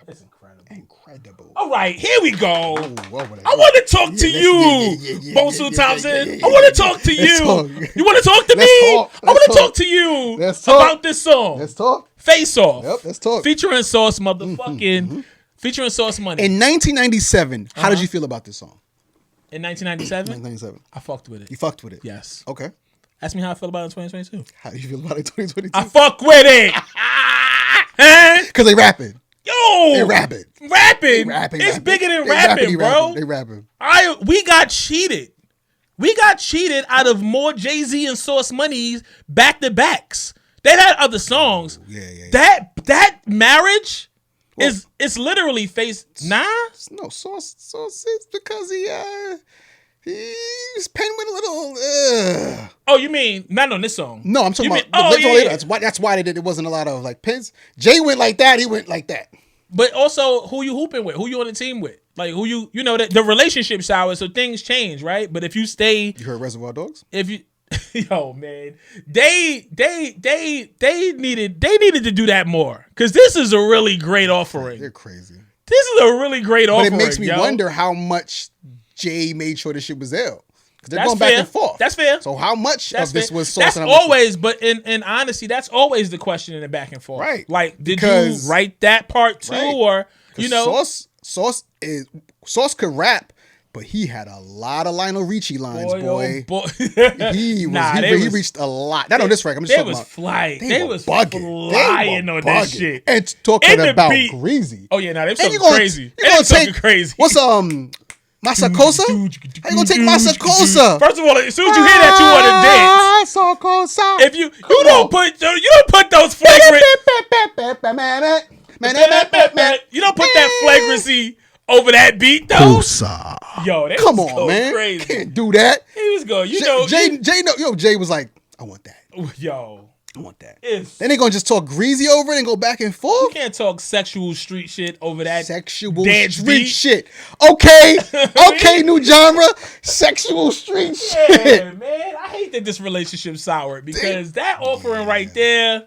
It's Incredible. All right, here we go. I want to talk to you, Bonsu Thompson. I want to talk to you. You want to talk to me? I want to talk to you about this song. Let's talk. Face Off. Yep, let's talk. Featuring Sauce motherfucking. Featuring Sauce Money. In 1997, how did you feel about this song? In 1997? 1997. I fucked with it. You fucked with it? Yes. Okay. Ask me how I feel about it in 2022. How do you feel about it in 2022? I fuck with it. Because they rapping. Yo. They rapping. Rapping. It's bigger than rapping, bro. They rapping. We got cheated. We got cheated out of more Jay-Z and Source monies back to backs. They had other songs. That marriage is it's literally face No, Source is because he's paying with a little. Oh, you mean not on this song? No, I'm talking That's why they did. It wasn't a lot of like pins. Jay went like that. He went like that. But also, who you hooping with? Who you on the team with? Like who you know that the relationship sour, so things change, right? But if you stay, you heard Reservoir Dogs? If you, yo man, they needed to do that more because this is a really great offering. They're crazy. This is a really great offering. But it makes me wonder how much Jay made sure this shit was there. Because they're going fair. back and forth. That's fair. So how much of this was That's Source? always, but in honesty, that's always the question in the back and forth. Right. Like, did you write that part too, or you know, Source could rap, but he had a lot of Lionel Richie lines, boy. He reached a lot. Not on this record. I'm just talking about. They was flying on that shit. And talking about Greasy. Oh yeah, they was talking crazy. You're gonna take crazy. What's Masakosa? How you gonna take Masakosa? First of all, as soon as you hear that, you want to dance. Masakosa. If you don't put those flagrant, you don't put that flagrancy over that beat though. Yo, come on, man. Crazy. Can't do that. He was going. You know, Jay was like, I want that. Yo. I want that. Then they gonna just talk Greasy over it and go back and forth. You can't talk sexual street shit over that. Sexual street shit. Okay, new genre. Sexual street shit. Man, I hate that this relationship soured because that offering right there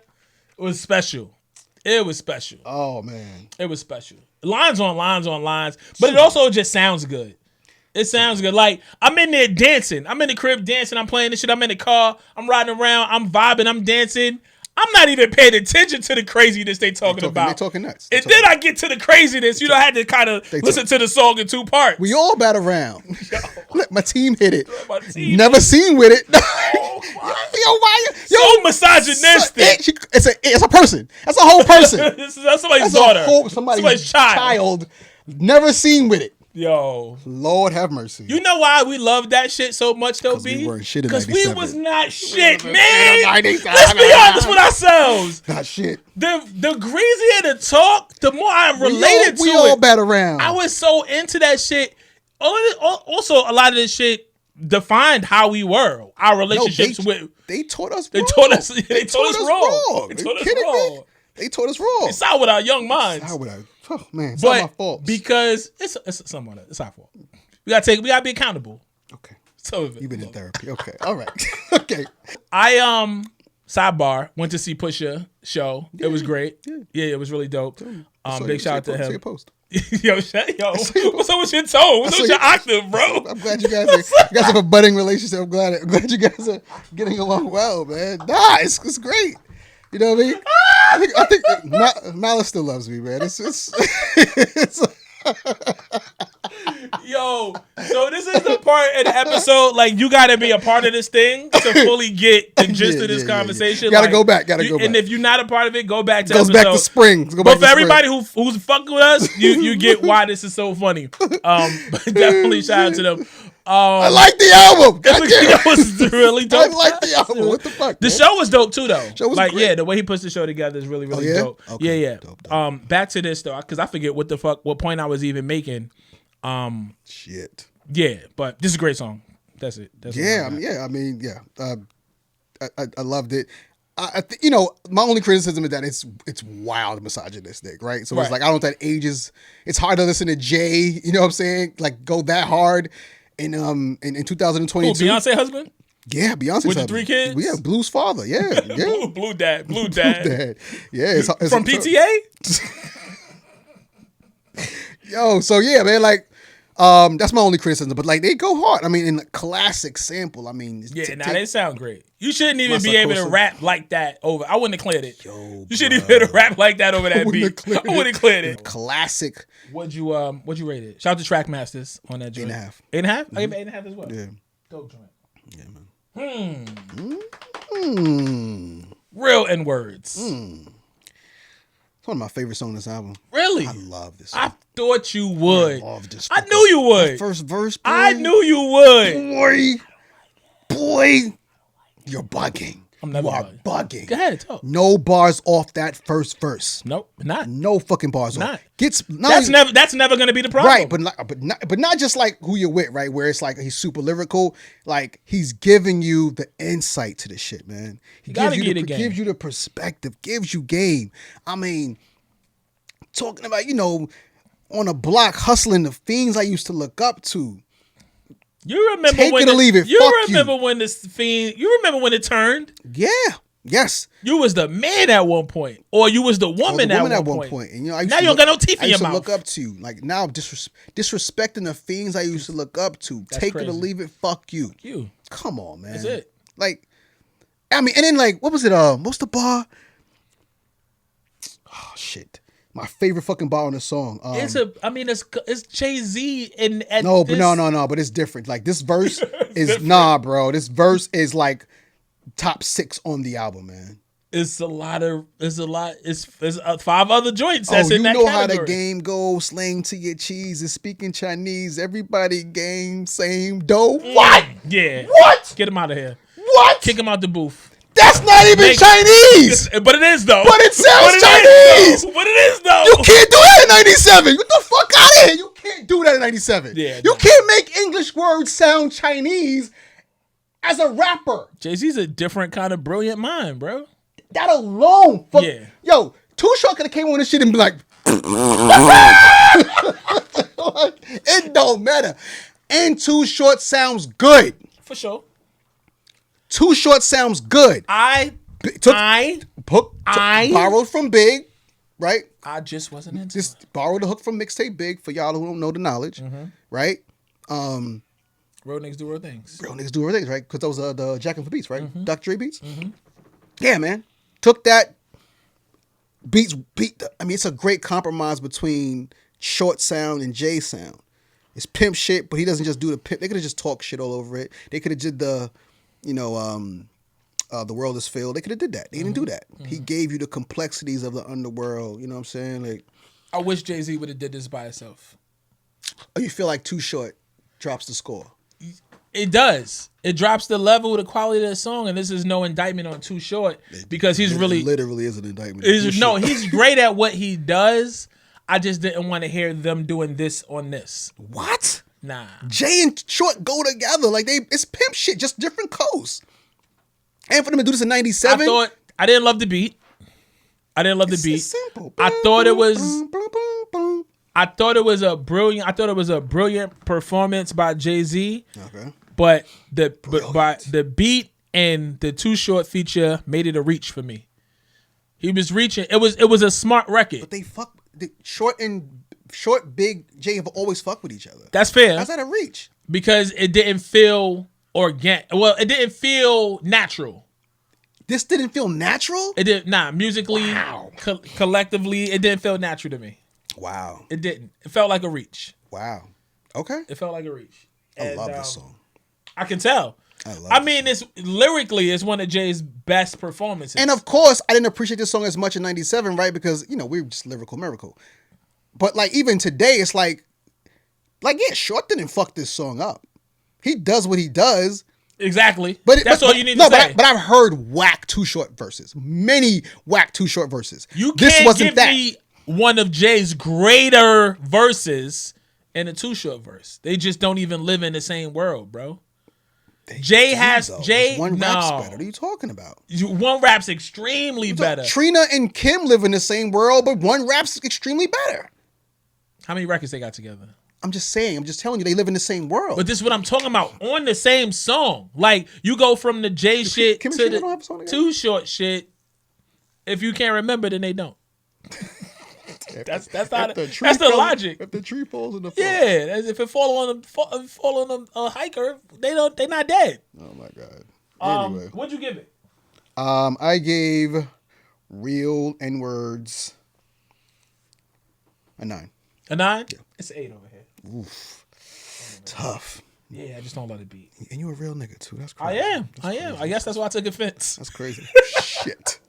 was special. It was special. Oh man, it was special. Lines on lines on lines, but it also just sounds good. It sounds good. Like, I'm in there dancing. I'm in the crib dancing. I'm playing this shit. I'm in the car. I'm riding around. I'm vibing. I'm dancing. I'm not even paying attention to the craziness they talking about. They talking nuts. Then I get to the craziness. You know, I had to kind of listen to the song in two parts. We all bat around. Let my team hit it. Never seen with it. So misogynistic. It's a person. That's a whole person. That's somebody's daughter. Somebody's child. Never seen with it. Yo, Lord have mercy. You know why we love that shit so much, though, B? We weren't shit in Because 97. we was not shit, man. Let's be honest with ourselves. Not shit. The greasier the talk, the more I related to it. We all bat around. I was so into that shit. Also, a lot of this shit defined how we were. Our relationships with. They taught us. They taught us wrong. They taught us wrong. They taught us wrong. It's out with our young minds. Oh man, it's not my fault. Because it's our fault. We gotta be accountable. Okay. So you've been in therapy. Okay. All right. Okay. I sidebar went to see Pusha show. Yeah, it was great. Yeah, it was really dope. Big shout out to him. Post. Yo, what's up with your tone? What's up with your octave, bro? I'm glad you guys have a budding relationship. I'm glad you guys are getting along well, man. Nah, it's great. You know what I mean? I think Malice still loves me, man. It's Yo, so this is the part in the episode, like, you gotta be a part of this thing to fully get the gist of this conversation. Gotta go back. And if you're not a part of it, go back to Goes episode. Back to spring. But for everybody who's fucking with us, you get why this is so funny. But definitely shout out to them. I like the album. It was really dope. I like the album. What the fuck? The show was dope too, though. Show was great. Yeah, the way he puts the show together is really, really dope. Okay. Yeah. Dope. Back to this though, because I forget what point I was even making. Shit. Yeah, but this is a great song. That's it. I loved it. My only criticism is that it's wild misogynistic, right? So it's like, I don't know if that ages. It's hard to listen to Jay, you know what I'm saying? Like, go that hard in 2022. Beyonce husband? Yeah, Beyonce's with husband. The 3 kids? Yeah, Blue's father. Yeah. Blue dad. Yeah, it's from PTA? Yo, so yeah, man, like, that's my only criticism. But like, they go hard. I mean, in the classic sample, I mean, they sound great. You shouldn't even be able to rap like that over. I wouldn't have cleared it. You shouldn't even be able to rap like that over that beat. I wouldn't have cleared it. Classic. What'd you rate it? Shout out to Trackmasters on that joint. 8.5. 8.5? I gave it 8.5 as well. Yeah. Dope joint. Yeah, man. Real N words. It's one of my favorite songs on this album. Really? I love this song. I thought you would. I love this. I knew you would. First verse, boy. I knew you would. Boy. boy, you're bugging. I'm never you are bugging. Go ahead, talk. No bars off that first verse. Nope, not. No fucking bars off. That's never gonna be the problem. Right, but not just like who you're with, right? Where it's like he's super lyrical. Like he's giving you the insight to the shit, man. He gives you the perspective, gives you game. I mean, talking about, on a block hustling, the fiends I used to look up to. You remember Take when it or leave it. You Fuck remember you. when this fiend? You remember when it turned? Yeah. Yes. You was the man at one point, or you was the woman, at one point. And, now you don't got no teeth in your mouth. I used to look up to you. Like now, disrespecting the fiends I used to look up to. That's Take crazy. it or leave it. Fuck you. Fuck you. Come on, man. That's it. Like, I mean, and then like, what was it? What's the bar? Oh shit. My favorite fucking bar on the song. It's Jay-Z and no, but it's different. Like this verse is bro. This verse is like top 6 on the album, man. It's 5 other joints that's in that category. You know how the game goes. Slang to your cheese is speaking Chinese. Everybody game, same dough. What? Yeah. What? Get him out of here. What? Kick him out the booth. That's not even Chinese. But it is though. But it sounds Chinese. But it is though. You can't do that in 97. Get the fuck out of here. You can't do that in 97. Yeah, you can't make English words sound Chinese as a rapper. Jay-Z's a different kind of brilliant mind, bro. That alone. Yeah. Yo, Too Short could have came on this shit and be like, it don't matter. And Too Short sounds good. For sure. Too Short sounds good. Borrowed from Big, right? I just wasn't into Just borrowed the hook from Mixtape Big for y'all who don't know the knowledge, right? Real niggas do real things. Real niggas do real things, right? Because that was the Jackin' for Beats, right? Dr. Dre beats. Mm-hmm. Yeah, man. Took that it's a great compromise between Short sound and Jay sound. It's pimp shit, but he doesn't just do the pimp. They could have just talked shit all over it. They could have did the world is filled. They could have did that. They didn't do that. He gave you the complexities of the underworld. You know what I'm saying? Like, I wish Jay-Z would have did this by himself. Oh, you feel like Too Short drops the score? It does. It drops the level, the quality of the song, and this is no indictment on Too Short because he's literally is an indictment. He's great at what he does. I just didn't want to hear them doing this on this. What? Nah. Jay and Short go together like it's pimp shit, just different codes. And for them to do this in 97, I didn't love the beat. It's simple. I thought it was a brilliant performance by Jay-Z. Okay. But the beat and the Too Short feature made it a reach for me. He was reaching. It was a smart record. But Short, Big, Jay have always fucked with each other. That's fair. How's that a reach? Because it didn't feel organic. Well, it didn't feel natural. This didn't feel natural? It did not musically, collectively. It didn't feel natural to me. Wow. It didn't. It felt like a reach. Wow. Okay. It felt like a reach. I love this song. I can tell. It's lyrically, it's one of Jay's best performances. And of course, I didn't appreciate this song as much in 97, right? Because, we were just lyrical miracle. But like even today, it's like yeah, Short didn't fuck this song up. He does what he does. Exactly. That's all you need to say. But I've heard whack Too Short verses. Many whack Too Short verses. This can't give me one of Jay's greater verses in a Too Short verse. They just don't even live in the same world, bro. One rap's better. What are you talking about? One rap's extremely better. Trina and Kim live in the same world, but one rap's extremely better. How many records they got together? I'm just saying. I'm just telling you, they live in the same world. But this is what I'm talking about. On the same song. Like, you go from the Jay shit to the Too Short shit. If you can't remember, then they don't. That's the logic. If the tree falls in the forest. Yeah, if it fall on a hiker, they're not dead. Oh my god. Anyway, what'd you give it? I gave Real N-Words a 9. A 9? Yeah. It's an 8 over here. Oof. Tough. Yeah, I just don't let it beat. And you a real nigga too. That's crazy. I am. I guess that's why I took offense. That's crazy. Shit.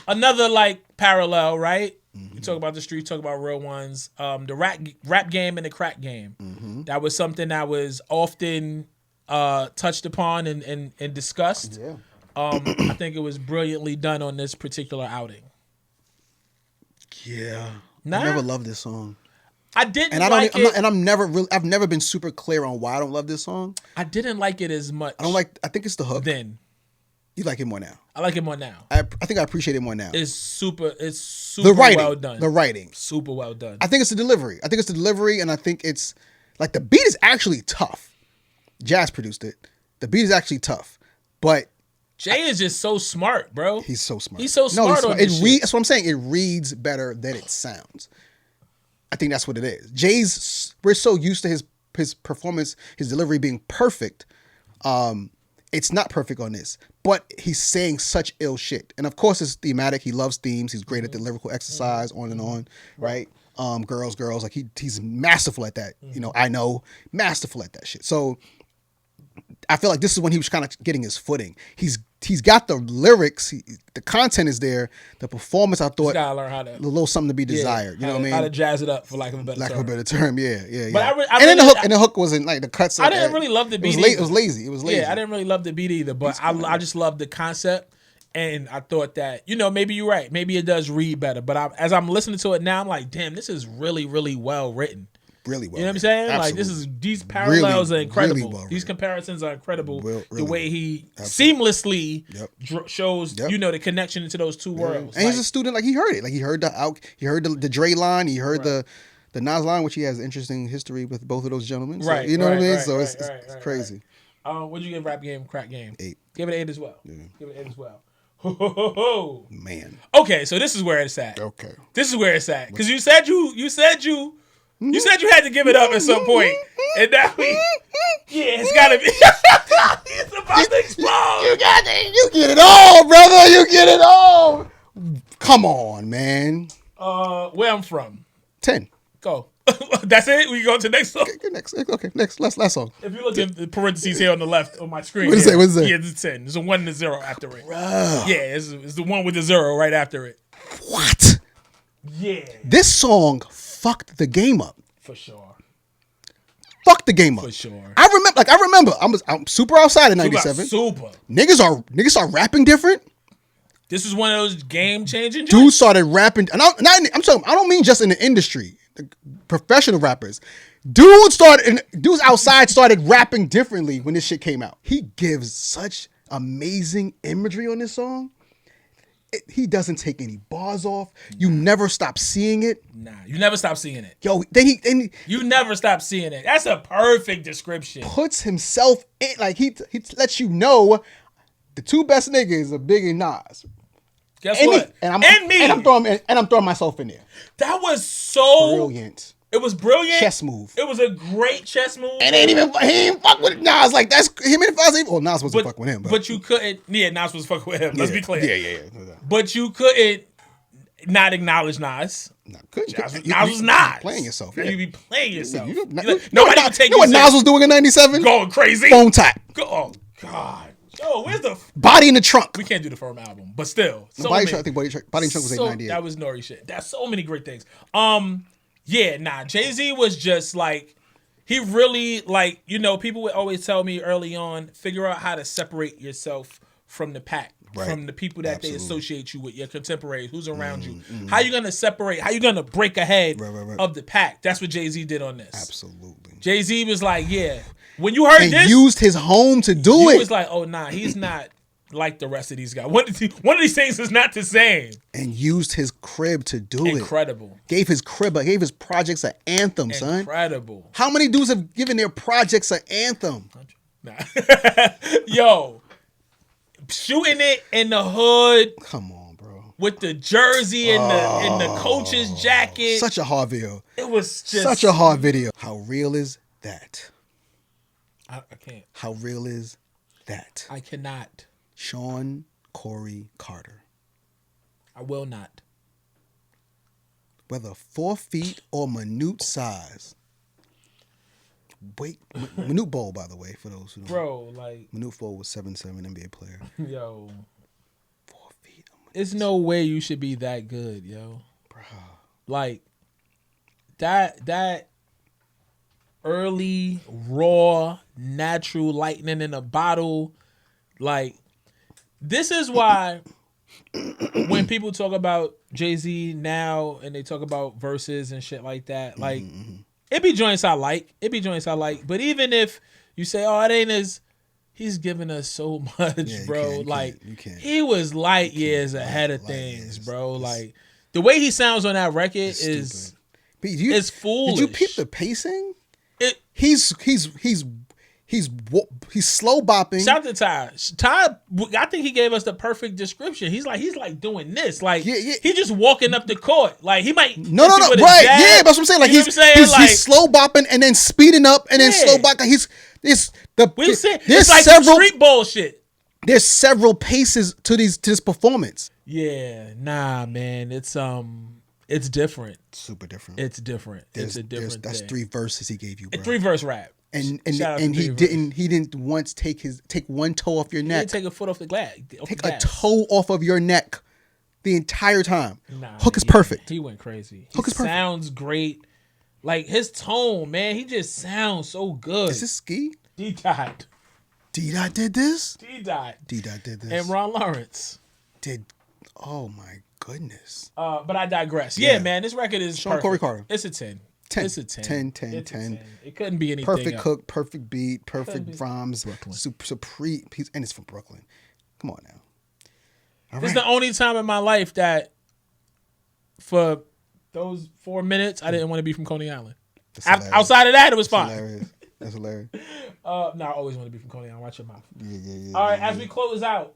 Another parallel, right? You talk about the street, talk about real ones. The rap game and the crack game. That was something that was often touched upon and discussed. Yeah. I think it was brilliantly done on this particular outing. Yeah. Nah? I never loved this song. I didn't And like it. I've never been super clear on why I don't love this song. I didn't like it as much. I think it's the hook. Then. You like it more now. I like it more now. I think I appreciate it more now. It's super the writing, well done. The writing. Super well done. I think it's the delivery. And I think it's like the beat is actually tough. Jazz produced it. The beat is actually tough. But Jay is just so smart, bro. He's so smart. He's so smart on this shit. That's what I'm saying. It reads better than it sounds. I think that's what it is. We're so used to his performance, his delivery being perfect. It's not perfect on this, but he's saying such ill shit. And of course, it's thematic. He loves themes. He's great at the lyrical exercise, on and on, right? Girls, like he's masterful at that. You know, I know, masterful at that shit. So I feel like this is when he was kind of getting his footing. He's got the lyrics, the content is there. The performance, I thought, gotta learn how to, a little something to be desired. You know what I mean? How to jazz it up, for lack of a better term. Yeah. But the hook wasn't like the cuts. I didn't really love the beat. It was lazy. Yeah, I didn't really love the beat either. But I just loved the concept, and I thought that, you know, maybe you're right. Maybe it does read better. But as I'm listening to it now, I'm like, damn, this is really, really well written. Really well. You know what I'm saying? Absolutely. Like these parallels are incredible. Really well these comparisons are incredible. Really the way he absolutely. seamlessly shows, you know, the connection into those two worlds. And he's a student, like he heard it. Like he heard the Dre line, he heard the Nas line, which he has interesting history with both of those gentlemen. So, right. You know what I mean? So it's crazy. What'd you give Rap Game, Crack Game? 8. Give it an 8 as well. Yeah. Give it an 8 as well. Ho. Man. Okay, so this is where it's at. Okay. This is where it's at. Because you said you had to give it up at some point, and now it's gotta be. It's about to explode. You get it all, brother. You get it all. Come on, man. Where I'm from. 10. Go. That's it. We go to the next song. Okay, next. Last song. If you look at the parentheses here on the left on my screen, what is it? Yeah, it's a 10. There's a 1 and a 0 after it. Bruh. Yeah, it's the 1 with the 0 right after it. What? Yeah. This song fucked the game up. For sure. Fucked the game up. For sure. I remember. I'm super outside in '97. Super. Niggas are rapping different. This is one of those game changing. Dudes started rapping, and I'm talking. I don't mean just in the industry. The professional rappers. Dudes outside started rapping differently when this shit came out. He gives such amazing imagery on this song. He doesn't take any bars off. You never stop seeing it. Nah, you never stop seeing it. Yo, you never stop seeing it. That's a perfect description. Puts himself in, like he lets you know the two best niggas are Big and Nas. Guess what? I'm throwing myself in there. That was so brilliant. It was brilliant. Chess move. It was a great chess move. And he ain't fuck with Nas. Like, that's him and Fozzy. Well, Nas wasn't fucking with him. But you couldn't. Yeah, Nas was fucking with him. Let's be clear. Yeah. But you couldn't not acknowledge Nas. Nas was not playing yourself. You be playing yourself. Nobody would take you. What Nas was doing in '97? Going crazy. Phone tap. Oh God. Yo, where's the Body in the Trunk? We can't do the firm album, but still. Body in the Trunk was 898. That was Nori shit. That's so many great things. Yeah, nah. Jay-Z was just like, he really, like, you know, people would always tell me early on, figure out how to separate yourself from the pack, from the people that they associate you with, your contemporaries, who's around you. How you gonna separate? How you gonna break ahead of the pack? That's what Jay-Z did on this. Absolutely. Jay-Z was like, yeah. When you heard this, used his home to do it. He was like, oh nah, he's not like the rest of these guys. One of these things is not the same. And used his crib to do it. Incredible. Gave his projects an anthem, son. Incredible. How many dudes have given their projects an anthem? Nah. Yo, shooting it in the hood. Come on, bro. With the jersey and the coach's jacket. Such a hard video. It was just such a hard video. How real is that? I can't. How real is that? I cannot. Sean Corey Carter. I will not. Whether 4 feet or minute size. Wait, Minute Bowl, by the way, for those who don't know. Bro, like... Minute Bowl was 7'7" NBA player. Yo. 4 feet. There's no way you should be that good, yo. Bro. Like, that... early, raw, natural lightning in a bottle. Like, this is why when people talk about Jay-Z now and they talk about verses and shit like that, like, it be joints I like. But even if you say, oh, it ain't as, he's giving us so much, bro. You can't. He was light years ahead of things, bro. Like, the way he sounds on that record is foolish. Did you peep the pacing? He's slow bopping. Shout out to Ty. Ty, I think he gave us the perfect description. He's like doing this. Like, he just walking up the court. Like, he might no, right? Jab. Yeah, that's what I'm saying. Like, he's slow bopping and then speeding up and then slow bopping. There's like several street bullshit. There's several paces to this performance. Yeah, nah, man. It's different. Super different. It's different. It's a different. That's thing. 3 verses he gave you, bro. 3 verse rap. And he didn't once take one toe off your neck. He didn't take a foot off the glass. Take a toe off of your neck the entire time. Hook is perfect. He went crazy. Hook is perfect. Sounds great. Like, his tone, man, he just sounds so good. Is this Ski? D-Dot. D-Dot did this? D-Dot did this. And Ron Lawrence. Oh my goodness. But I digress. Yeah, man, this record is Sean Corey Carter. It's a 10. 10. It's a 10. 10. It couldn't be anything Perfect else. hook, perfect beat, perfect rhymes. Brooklyn. Supreme piece, and it's from Brooklyn. Come on now. This is the only time in my life that for those 4 minutes I didn't want to be from Coney Island. Outside of that, it was fine. That's hilarious. I always want to be from Coney Island. Watch your mouth. Yeah. All right, as we close out,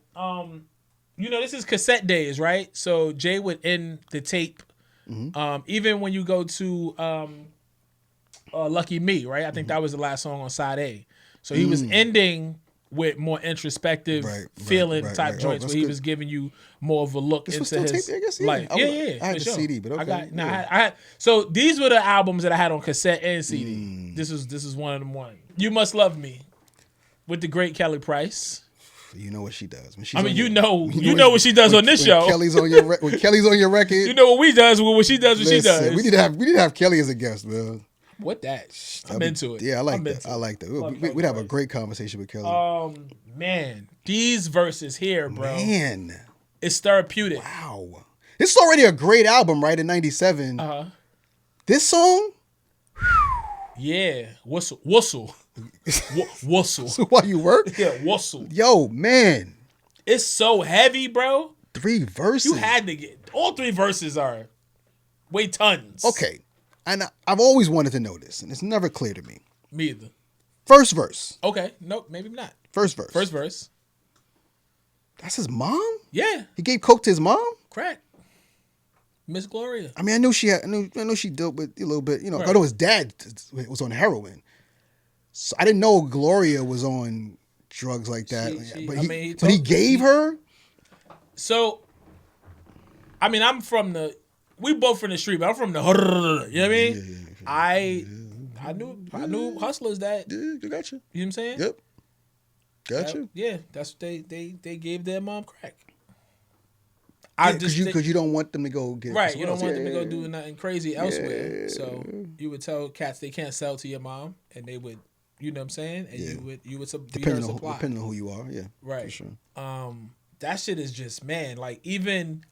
this is cassette days, right? So Jay would end the tape. Even when you go to Lucky Me, right? I think that was the last song on side A. So he was ending with more introspective feeling type joints where he was giving you more of a look into his life. Yeah. I had the CD, but okay. I had, so these were the albums that I had on cassette and CD. This is one of them. You Must Love Me with the great Kelly Price. You know what she does. You know what she does on this show. Kelly's on your record. You know what we does when she does what she does. We need to have Kelly as a guest, man. What that? I'm into it. Yeah, I like that. We'd have a great conversation with Kelly. Man, these verses here, bro. Man, it's therapeutic. Wow, this is already a great album, right? In '97. This song. Yeah, whistle. So while you work? Yeah, whistle. Yo, man. It's so heavy, bro. 3 verses. You had to get all 3 verses are weigh tons. Okay. And I've always wanted to know this, and it's never clear to me. Me either. First verse. Okay. Nope, maybe not. First verse. That's his mom? Yeah. He gave coke to his mom? Crack. Miss Gloria. I mean, I know she dealt with a little bit, I know his dad was on heroin. So I didn't know Gloria was on drugs like that. But he gave her? So, I mean, we both from the street, but I'm from the, you know what I mean? I knew hustlers that. Yeah, I got you. You know what I'm saying? Yep. Got you. Yeah, that's what they gave their mom crack. Because you don't want them to go get right. You don't want them to go do nothing crazy elsewhere. Yeah. So you would tell cats they can't sell to your mom, and they would, you know what I'm saying? And you would depending on who you are. Yeah, right. For sure. That shit is just, man. Like, even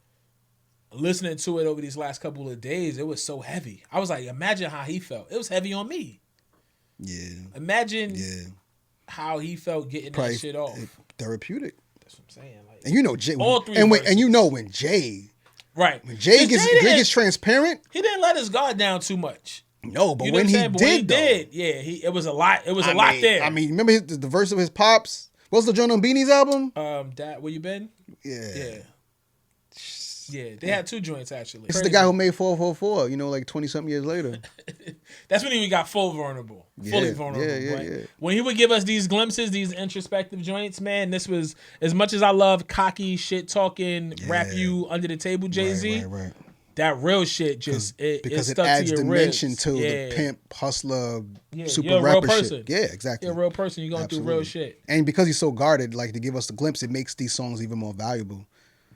listening to it over these last couple of days, it was so heavy. I was like, imagine how he felt. It was heavy on me. Yeah. Imagine how he felt getting that shit off. Therapeutic. That's what I'm saying. Like, and Jay, all 3 when Jay, right? When Jay gets transparent, he didn't let his guard down too much. No, but when he did, it was a lot. It was a lot there. I mean, remember the verse of his pops? What's the joint on Beanie's album? Dad, where you been? Yeah. Yeah, they had 2 joints actually. This is the guy who made 444, like 20-something years later. That's when he got fully vulnerable. Yeah. When he would give us these glimpses, these introspective joints, man, this was, as much as I love cocky, shit-talking, rap you under the table Jay-Z, right. That real shit just, because it stuck adds to your dimension ribs. to the pimp, hustler, super you're a rapper real person. shit. Yeah, exactly. You're a real person. You're going through real shit. And because he's so guarded, like, to give us the glimpse, it makes these songs even more valuable.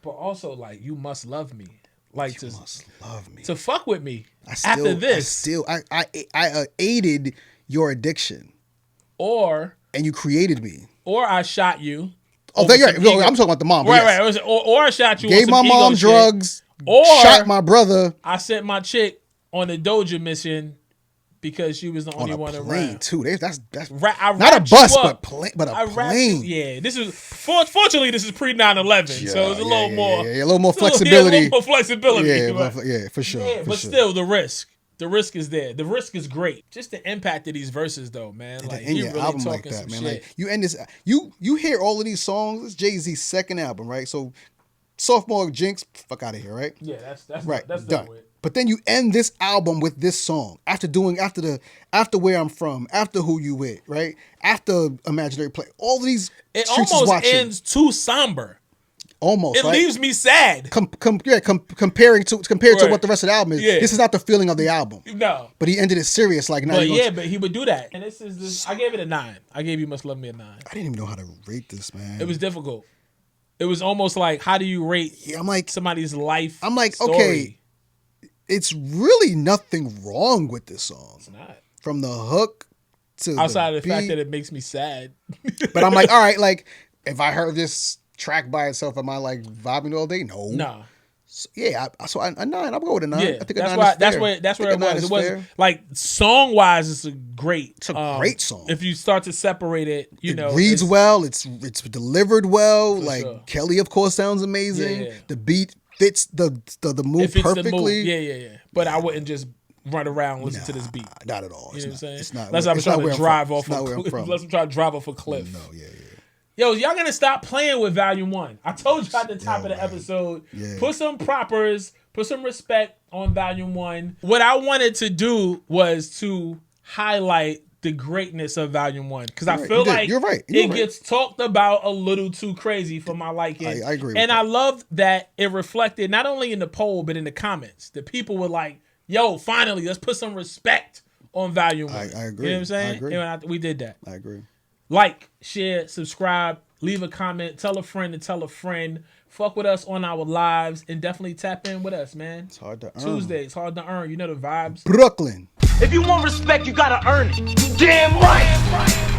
But also, like, you must love me. Like, you must love me. To fuck with me after this. I aided your addiction. And you created me. Or I shot you. Oh, I'm talking about the mom. Right, yes. right. Or I shot you. Gave my mom drugs. Or shot my brother. I sent my chick on a Doja mission because she was the only one around. Plane too. That's I not a bus, but a plane. Yeah, this is fortunately this is pre 9/11, so it's a little more. Yeah, a little more flexibility. A little more flexibility. Yeah, for sure. Yeah, but still the risk. The risk is there. The risk is great. Just the impact of these verses, though, man. Like you really album talking like that, some man. shit. Like you end this, you hear all of these songs. It's Jay-Z's second album, right? So, sophomore Jinx, fuck out of here, right? Yeah, that's right. That's done. with. But then you end this album with this song after Where I'm From, after Who You With, right? After Imaginary Play, all of these. It almost ends too somber. Almost, it leaves me sad. Compared to what the rest of the album is. Yeah. This is not the feeling of the album. No. But he ended it serious, like now. But he would do that. And this. I gave it a 9. I gave You Must Love Me a 9. I didn't even know how to rate this, man. It was difficult. It was almost like, how do you rate somebody's life? I'm like, story? Okay, it's really nothing wrong with this song. It's not. From the hook to outside of the beat. fact that it makes me sad. But I'm like, all right, like if I heard this track by itself, am I like vibing all day? No. No. So, yeah, a 9. I'm going with a 9. Yeah, I think that's where it was. It was like song wise, it's a great. It's a great song. If you start to separate it, it reads well. It's delivered well. Like sure. Kelly, of course, sounds amazing. Yeah. The beat fits the move perfectly. Yeah. But I wouldn't just run around listening to this beat. Not at all. You know what I'm saying? It's not. Unless I'm trying to drive off. Unless I'm trying to drive off a cliff. No, yeah. Yo, y'all gonna stop playing with Volume 1. I told you at the top of the episode. Yeah. Put some propers, put some respect on Volume 1. What I wanted to do was to highlight the greatness of Volume 1. Because I feel like it gets talked about a little too crazy for my liking. I agree with and that. I love that it reflected not only in the poll, but in the comments. The people were like, yo, finally, let's put some respect on Volume 1. I agree. You know what I'm saying? I agree. And we did that. I agree. Like, share, subscribe, leave a comment, tell a friend to tell a friend. Fuck with us on our lives and definitely tap in with us, man. It's hard to earn. Tuesday, it's hard to earn. You know the vibes. Brooklyn. If you want respect, you gotta earn it. You damn right.